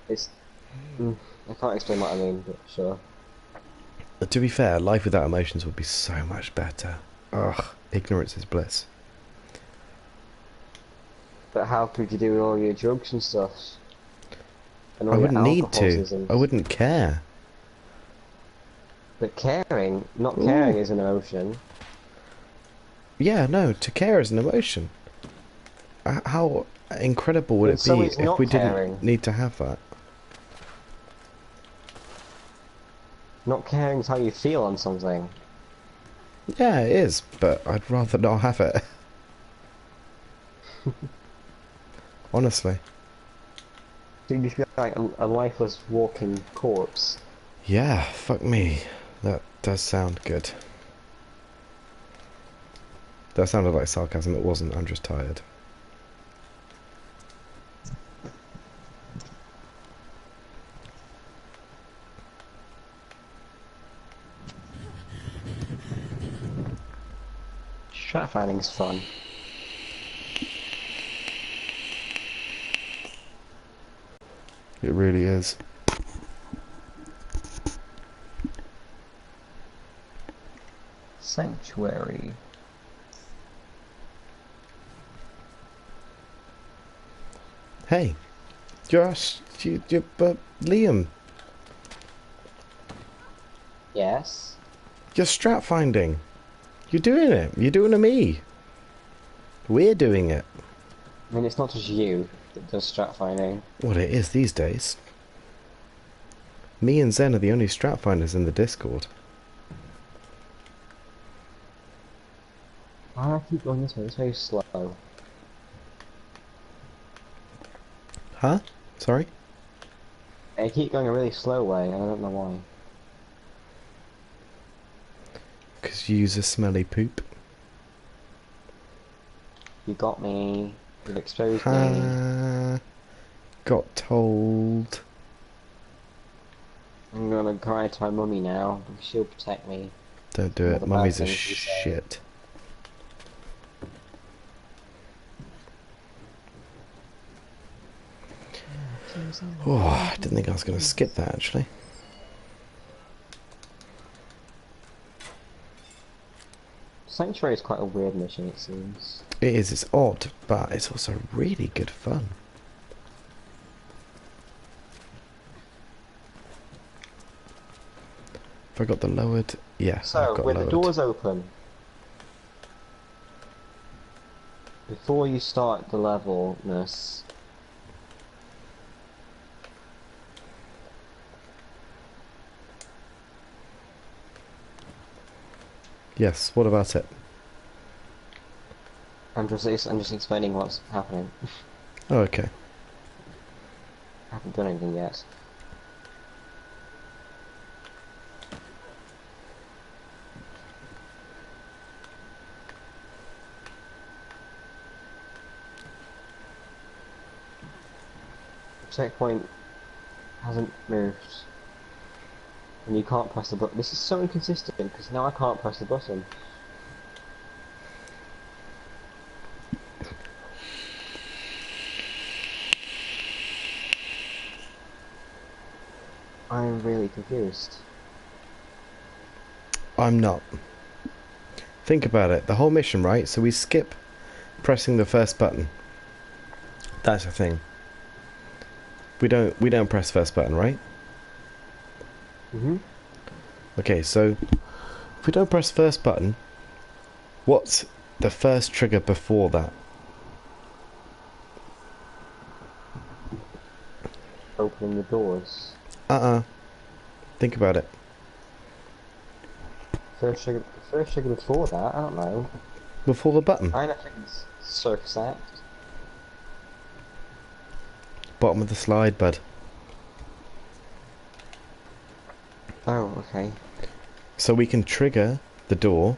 it's... I can't explain what I mean, but sure. To be fair, life without emotions would be so much better. Ugh, ignorance is bliss. But how could you do all your drugs and stuff? And all I your wouldn't need to. alcoholisms? I wouldn't care. But caring, not Ooh. caring is an emotion. Yeah, no, to care is an emotion. How incredible would But it so be is if not we caring. didn't need to have that? Not caring is how you feel on something. Yeah, it is, but I'd rather not have it. Honestly. So you just be like a lifeless walking corpse. Yeah, fuck me. That does sound good. That sounded like sarcasm, it wasn't, I'm just tired. Strat finding's fun. It really is. Sanctuary. Hey, Josh, Liam. Yes. You're strat finding. You're doing it. You're doing a me. We're doing it. I mean, it's not just you that does strat finding. What it is these days. Me and Zen are the only strat finders in the Discord. Why do I keep going this way? This way is slow. Huh? Sorry? I keep going a really slow way, and I don't know why. Because you use a smelly poop. You got me. You've exposed me. Ha! Got told. I'm gonna cry to my mummy now, because she'll protect me. Don't do All it. the Mummy's bad a things you say. shit. Oh, I didn't think I was going to skip that actually. Sanctuary is quite a weird mission, it seems. It is, it's odd, but it's also really good fun. Have I got the lowered? Yeah, I've So, got when the lowered. doors open, before you start the levelness, Yes, what about it? I'm just explaining what's happening. Oh, okay. I haven't done anything yet. Checkpoint hasn't moved. And you can't press the button. This is so inconsistent, because now I can't press the button. I'm really confused. I'm not. Think about it. The whole mission, right? So we skip pressing the first button. That's the thing. We don't press first button, right? Mm-hmm. Okay, so if we don't press first button, what's the first trigger before that? Opening the doors. Think about it. First trigger before that, I don't know. Before the button. I know things surface act. Bottom of the slide, bud. Oh, okay. So we can trigger the door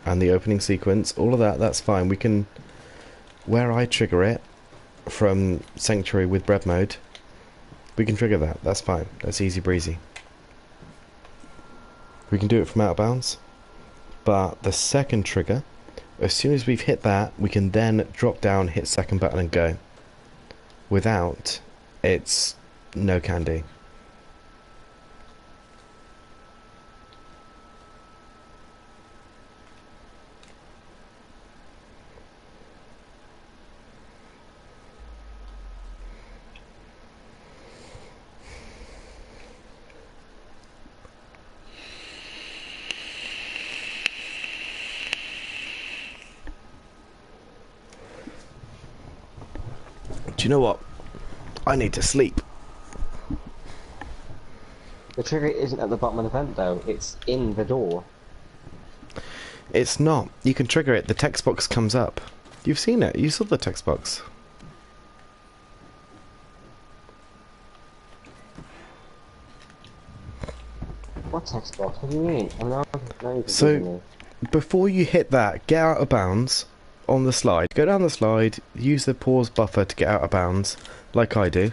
and the opening sequence, all of that, that's fine. We can, where I trigger it from Sanctuary with bread mode, we can trigger that, that's fine. That's easy breezy. We can do it from out of bounds. But the second trigger, as soon as we've hit that, we can then drop down, hit second button and go. Without, it's no can do. Do you know what? I need to sleep. The trigger isn't at the bottom of the vent though, it's in the door. It's not. You can trigger it, the text box comes up. You've seen it, you saw the text box. What text box? What do you mean? Now you're So, confusing me. before you hit that, get out of bounds on the slide. Go down the slide, use the pause buffer to get out of bounds, like I do.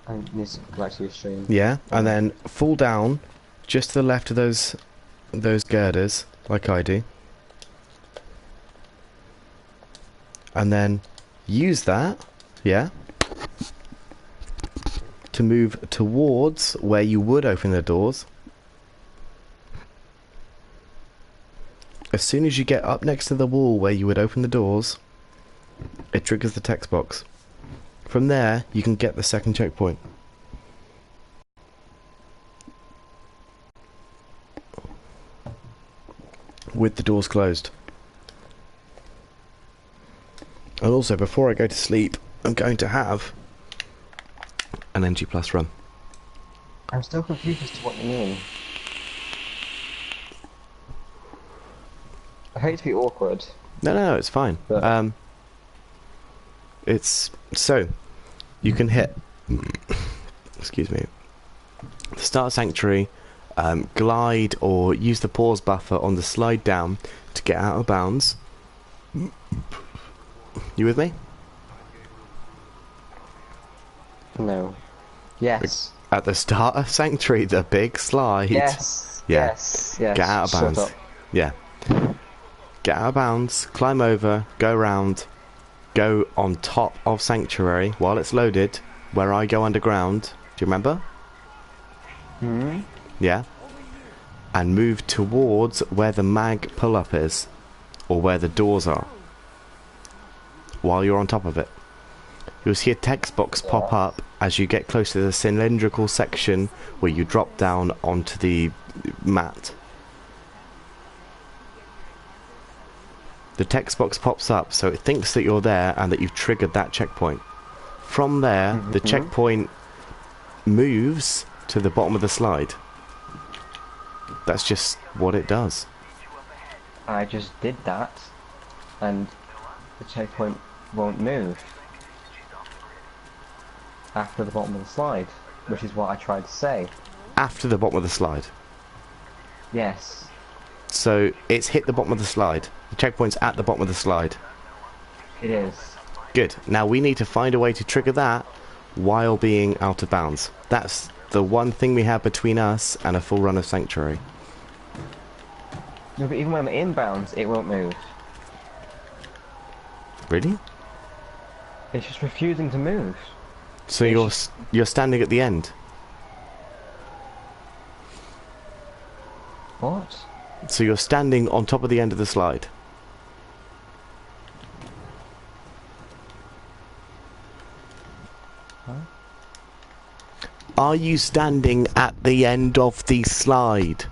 I need to go back to your stream. Yeah, and then fall down just to the left of those girders, like I do. And then use that, yeah, to move towards where you would open the doors. As soon as you get up next to the wall where you would open the doors, it triggers the text box. From there, you can get the second checkpoint. with the doors closed. And also, before I go to sleep, I'm going to have an NG Plus run. I'm still confused as to what you mean. I hate to be awkward, No, it's fine. but It's so you can hit. Excuse me. Start Sanctuary, glide or use the pause buffer on the slide down to get out of bounds. You with me? no. Yes. At the start of Sanctuary, the big slide. Yes. Yeah. Yes. Yes. Get out of Shut bounds. up. Yeah. Get out of bounds, climb over, go round, go on top of Sanctuary while it's loaded, where I go underground. Do you remember? Hmm. Yeah. And move towards where the mag pull-up is, or where the doors are, while you're on top of it. You'll see a text box pop up as you get close to the cylindrical section where you drop down onto the mat. The text box pops up, so it thinks that you're there and that you've triggered that checkpoint. From there, the checkpoint moves to the bottom of the slide. That's just what it does. I just did that, and the checkpoint won't move after the bottom of the slide, which is what I tried to say. After the bottom of the slide. Yes. So it's hit the bottom of the slide. The checkpoint's at the bottom of the slide. It is. Good. Now we need to find a way to trigger that while being out of bounds. That's the one thing we have between us and a full run of Sanctuary. No, but even when I'm inbounds, it won't move. Really? It's just refusing to move. So you're standing at the end. What? So you're standing on top of the end of the slide. Huh? Are you standing at the end of the slide?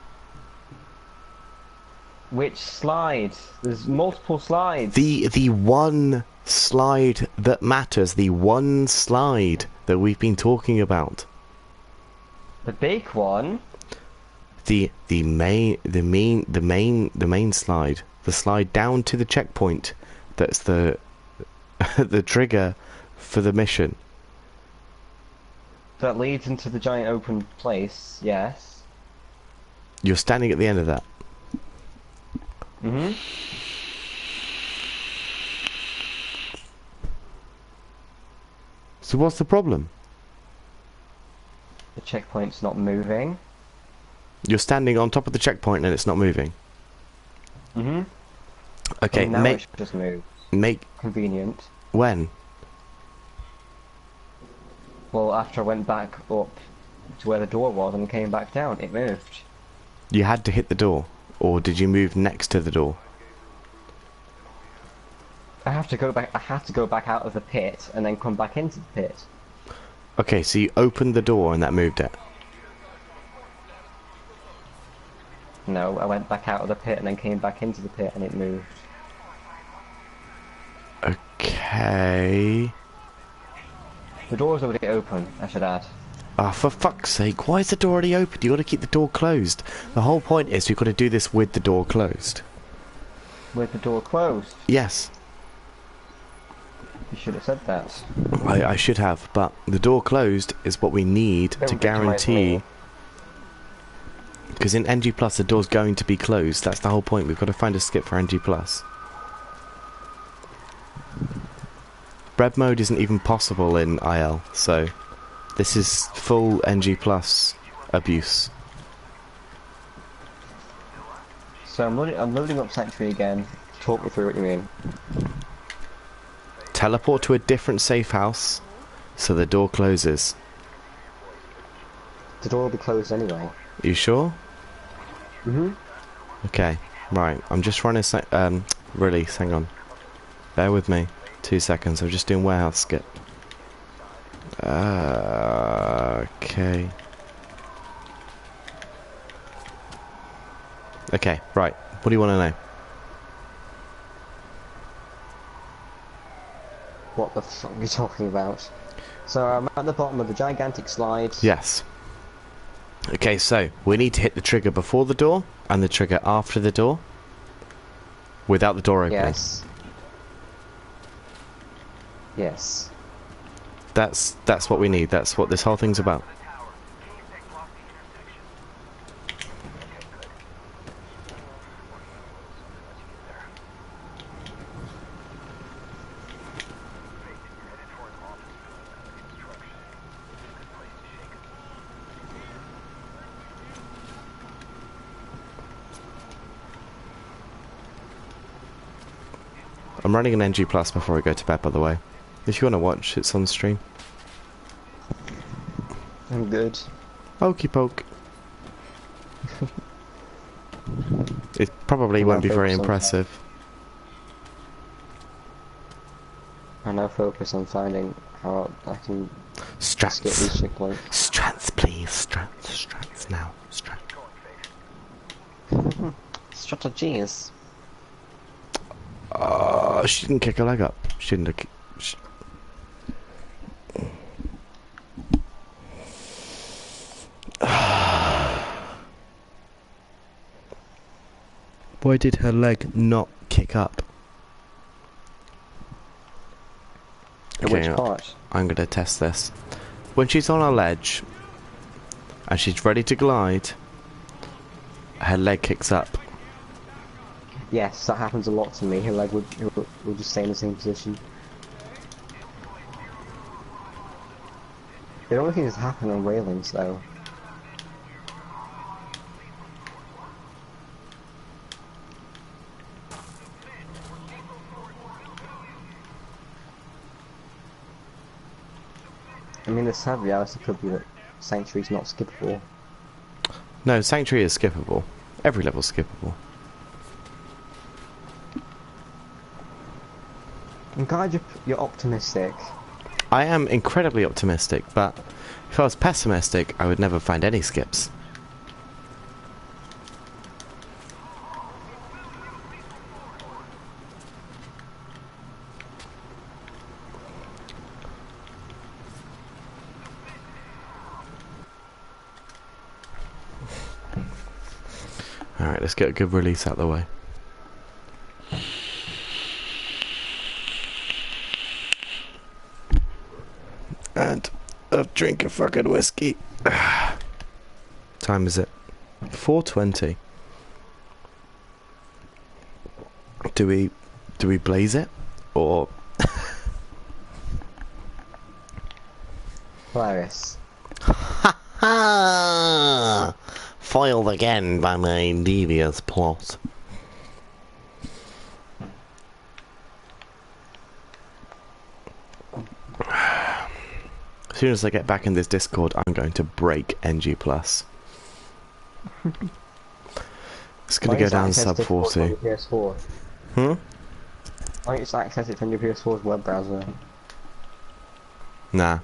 Which slide? There's multiple slides. The one slide that matters, the one slide that we've been talking about. The big one? The main slide. The slide down to the checkpoint. That's the the trigger for the mission. That leads into the giant open place, yes. You're standing at the end of that. Mm-hmm. So what's the problem? The checkpoint's not moving. You're standing on top of the checkpoint and it's not moving. Mm-hmm. Okay, now it's just moved. make Convenient. when? Well, after I went back up to where the door was and came back down, it moved. You had to hit the door, or did you move next to the door? I have to go back out of the pit and then come back into the pit. Okay, so you opened the door and that moved it. No, I went back out of the pit and then came back into the pit and it moved. Okay. The door's already open, I should add. Ah, for fuck's sake, why is the door already open? You gotta keep the door closed. The whole point is you've got to do this with the door closed. With the door closed? Yes. You should have said that. I should have, but the door closed is what we need to Don't guarantee. me. Because in NG Plus the door's going to be closed. That's the whole point. We've got to find a skip for NG Plus. Bread mode isn't even possible in IL, so this is full NG Plus abuse. So I'm loading up Sanctuary again. Talk me through what you mean. Teleport to a different safe house so the door closes. The door will be closed anyway. You sure? Mm-hmm. Okay, right. I'm just running release, hang on. Bear with me. 2 seconds, I'm just doing warehouse skip. Okay. Okay, right. What do you want to know? What the fuck are you talking about? So I'm at the bottom of the gigantic slide. Yes. Okay, so we need to hit the trigger before the door and the trigger after the door without the door opening. Yes. Yes. That's what we need. That's what this whole thing's about. I'm running an NG Plus before I go to bed, by the way. If you want to watch, it's on stream. I'm good. Okey poke. It probably I'm won't be gonna very focus on impressive. I now focus on finding how I can just get these Strats. checkpoints. Strats, please. Strats now. Strats. Strategies. She didn't kick her leg up. She didn't have... Why did her leg not kick up? Which part? I'm going to test this. When she's on a ledge and she's ready to glide, her leg kicks up. Yes, that happens a lot to me. Her leg would just stay in the same position. The only thing that's happened on railings, though. I mean, the sad reality could be that Sanctuary's not skippable. No, Sanctuary is skippable. Every level's skippable. I'm glad you're optimistic. I am incredibly optimistic, but if I was pessimistic, I would never find any skips. Alright, let's get a good release out of the way. And a drink of fucking whiskey. Time is it? 4:20. Do we blaze it? Or Hilarious. foiled again by my devious plot. As soon as I get back in this Discord, I'm going to break NG Plus. It's going to go down sub 40. PS4? Hmm? Why don't you just access it from your PS4's web browser? Nah,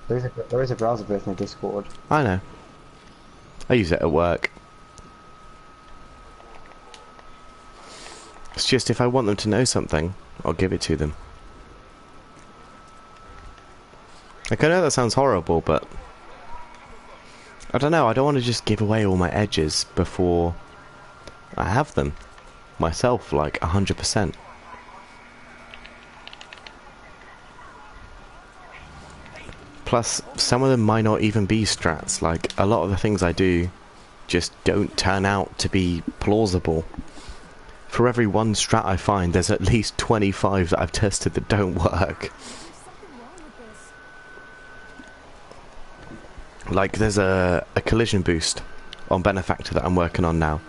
There is a browser version of Discord. I know. I use it at work. It's just if I want them to know something, I'll give it to them. Like, I know that sounds horrible, but I don't know, I don't want to just give away all my edges before I have them myself, like 100%. Plus, some of them might not even be strats. Like, a lot of the things I do just don't turn out to be plausible. For every one strat I find, there's at least 25 that I've tested that don't work. Like, there's a collision boost on Benefactor that I'm working on now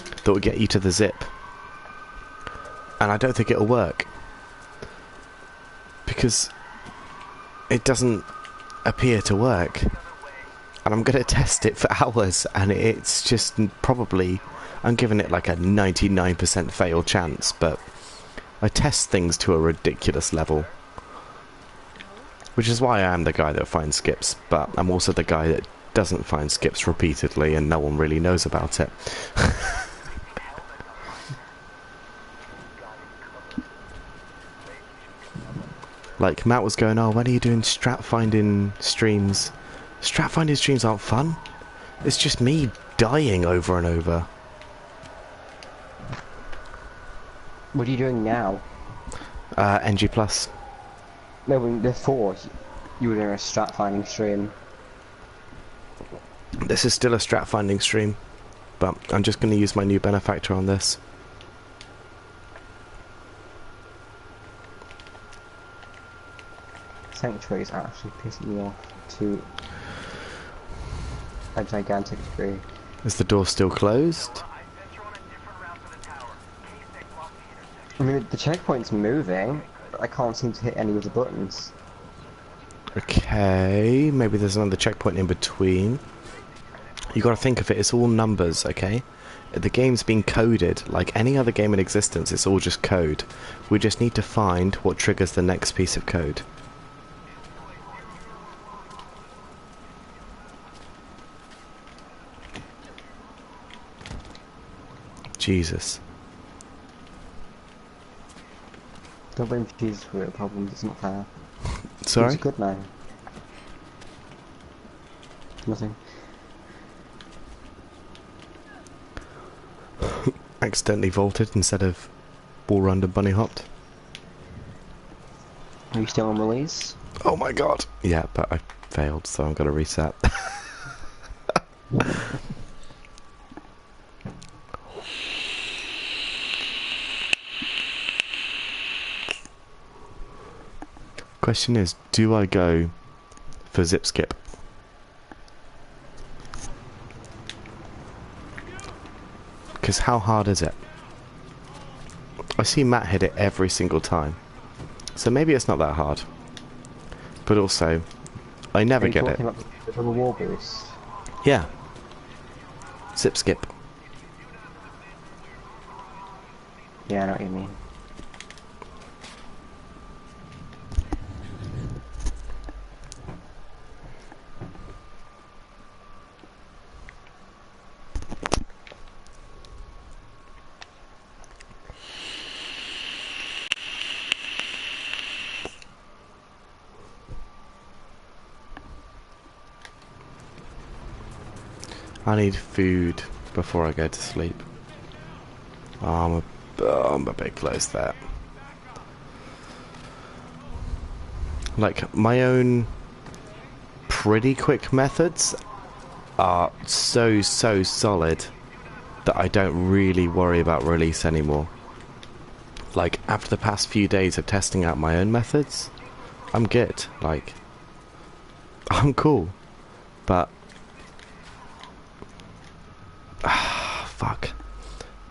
that will get you to the zip. And I don't think it'll work. Because it doesn't appear to work. And I'm going to test it for hours, and it's just probably... I'm giving it like a 99% fail chance, but I test things to a ridiculous level. Which is why I am the guy that finds skips, but I'm also the guy that doesn't find skips repeatedly and no one really knows about it. Like, Matt was going, oh, when are you doing strat finding streams? Strat finding streams aren't fun. It's just me dying over and over. What are you doing now? NG Plus. No, when before you were doing a strat finding stream. This is still a strat finding stream, but I'm just going to use my new benefactor on this. Sanctuary is actually pissing me off to a gigantic degree. Is the door still closed? I mean, the checkpoint's moving, but I can't seem to hit any of the buttons. Okay, maybe there's another checkpoint in between. You got to think of it, it's all numbers, okay? The game's been coded like any other game in existence. It's all just code. We just need to find what triggers the next piece of code. Jesus. Don't blame Jesus for your problems, it's not fair. Sorry? He's good now. Nothing. Accidentally vaulted instead of wall run and bunny hopped. Are you still on release? Oh my god. Yeah, but I failed, so I'm gonna reset. Question is, do I go for zip skip? Because how hard is it? I see Matt hit it every single time. So maybe it's not that hard. But also, I never get it. About the wall boost? Yeah. Zip skip. Yeah, I know what you mean. I need food before I go to sleep. Oh, I'm a bit close there. Like, my own pretty quick methods are so solid that I don't really worry about release anymore. Like, after the past few days of testing out my own methods, I'm good. Like, I'm cool. But fuck.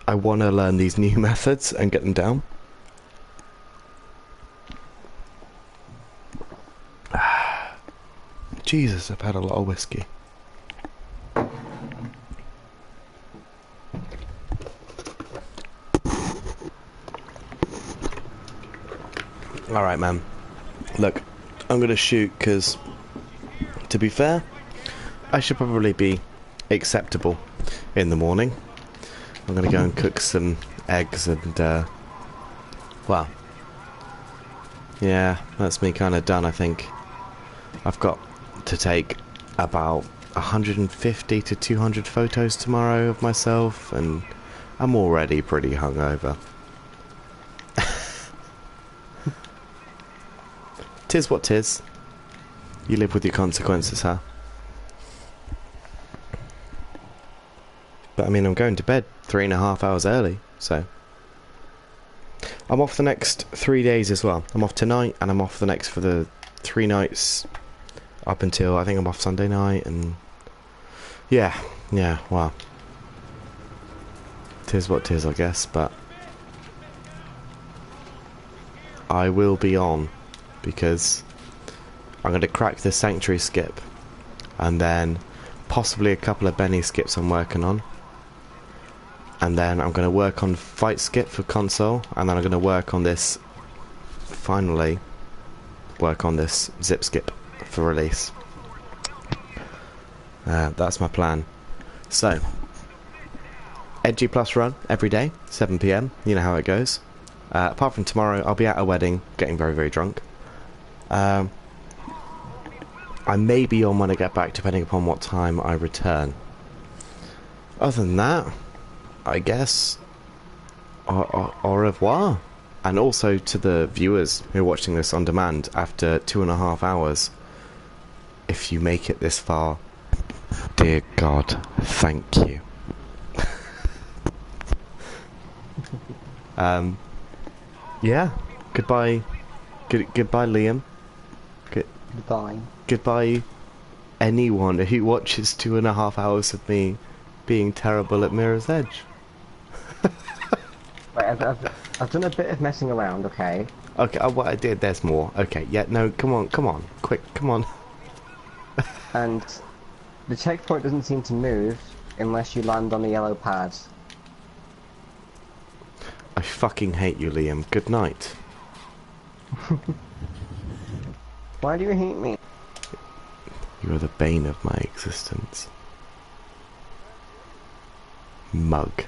I want to learn these new methods and get them down. Jesus, I've had a lot of whiskey. Alright, man. Look, I'm going to shoot because, to be fair, I should probably be acceptable in the morning. I'm going to go and cook some eggs and, well, yeah, that's me kind of done, I think. I've got to take about 150 to 200 photos tomorrow of myself, and I'm already pretty hungover. Tis what tis. You live with your consequences, huh? But I mean, I'm going to bed 3.5 hours early, so I'm off the next 3 days as well. I'm off tonight, and I'm off the next for the 3 nights up until I think I'm off Sunday night, and yeah, well, tis what tis, I guess. But I will be on because I'm going to crack the Sanctuary skip, and then possibly a couple of Benny skips I'm working on. And then I'm going to work on Fight Skip for console, and then I'm going to work on this, finally, work on this Zip Skip for release. That's my plan. So, Edgy Plus run every day, 7 PM, you know how it goes. Apart from tomorrow, I'll be at a wedding, getting very, very drunk. Um, I may be on when I get back, depending upon what time I return. Other than that, I guess au revoir. And also to the viewers who are watching this on demand after 2.5 hours, if you make it this far, dear God, thank you. Yeah, goodbye. Goodbye, Liam. Goodbye. Goodbye, anyone who watches 2.5 hours of me being terrible at Mirror's Edge. Right, I've done a bit of messing around, okay? Okay, what I did, there's more. Okay, yeah, no, come on, quick, come on. And the checkpoint doesn't seem to move unless you land on a yellow pad. I fucking hate you, Liam. Good night. Why do you hate me? You are the bane of my existence. Mug.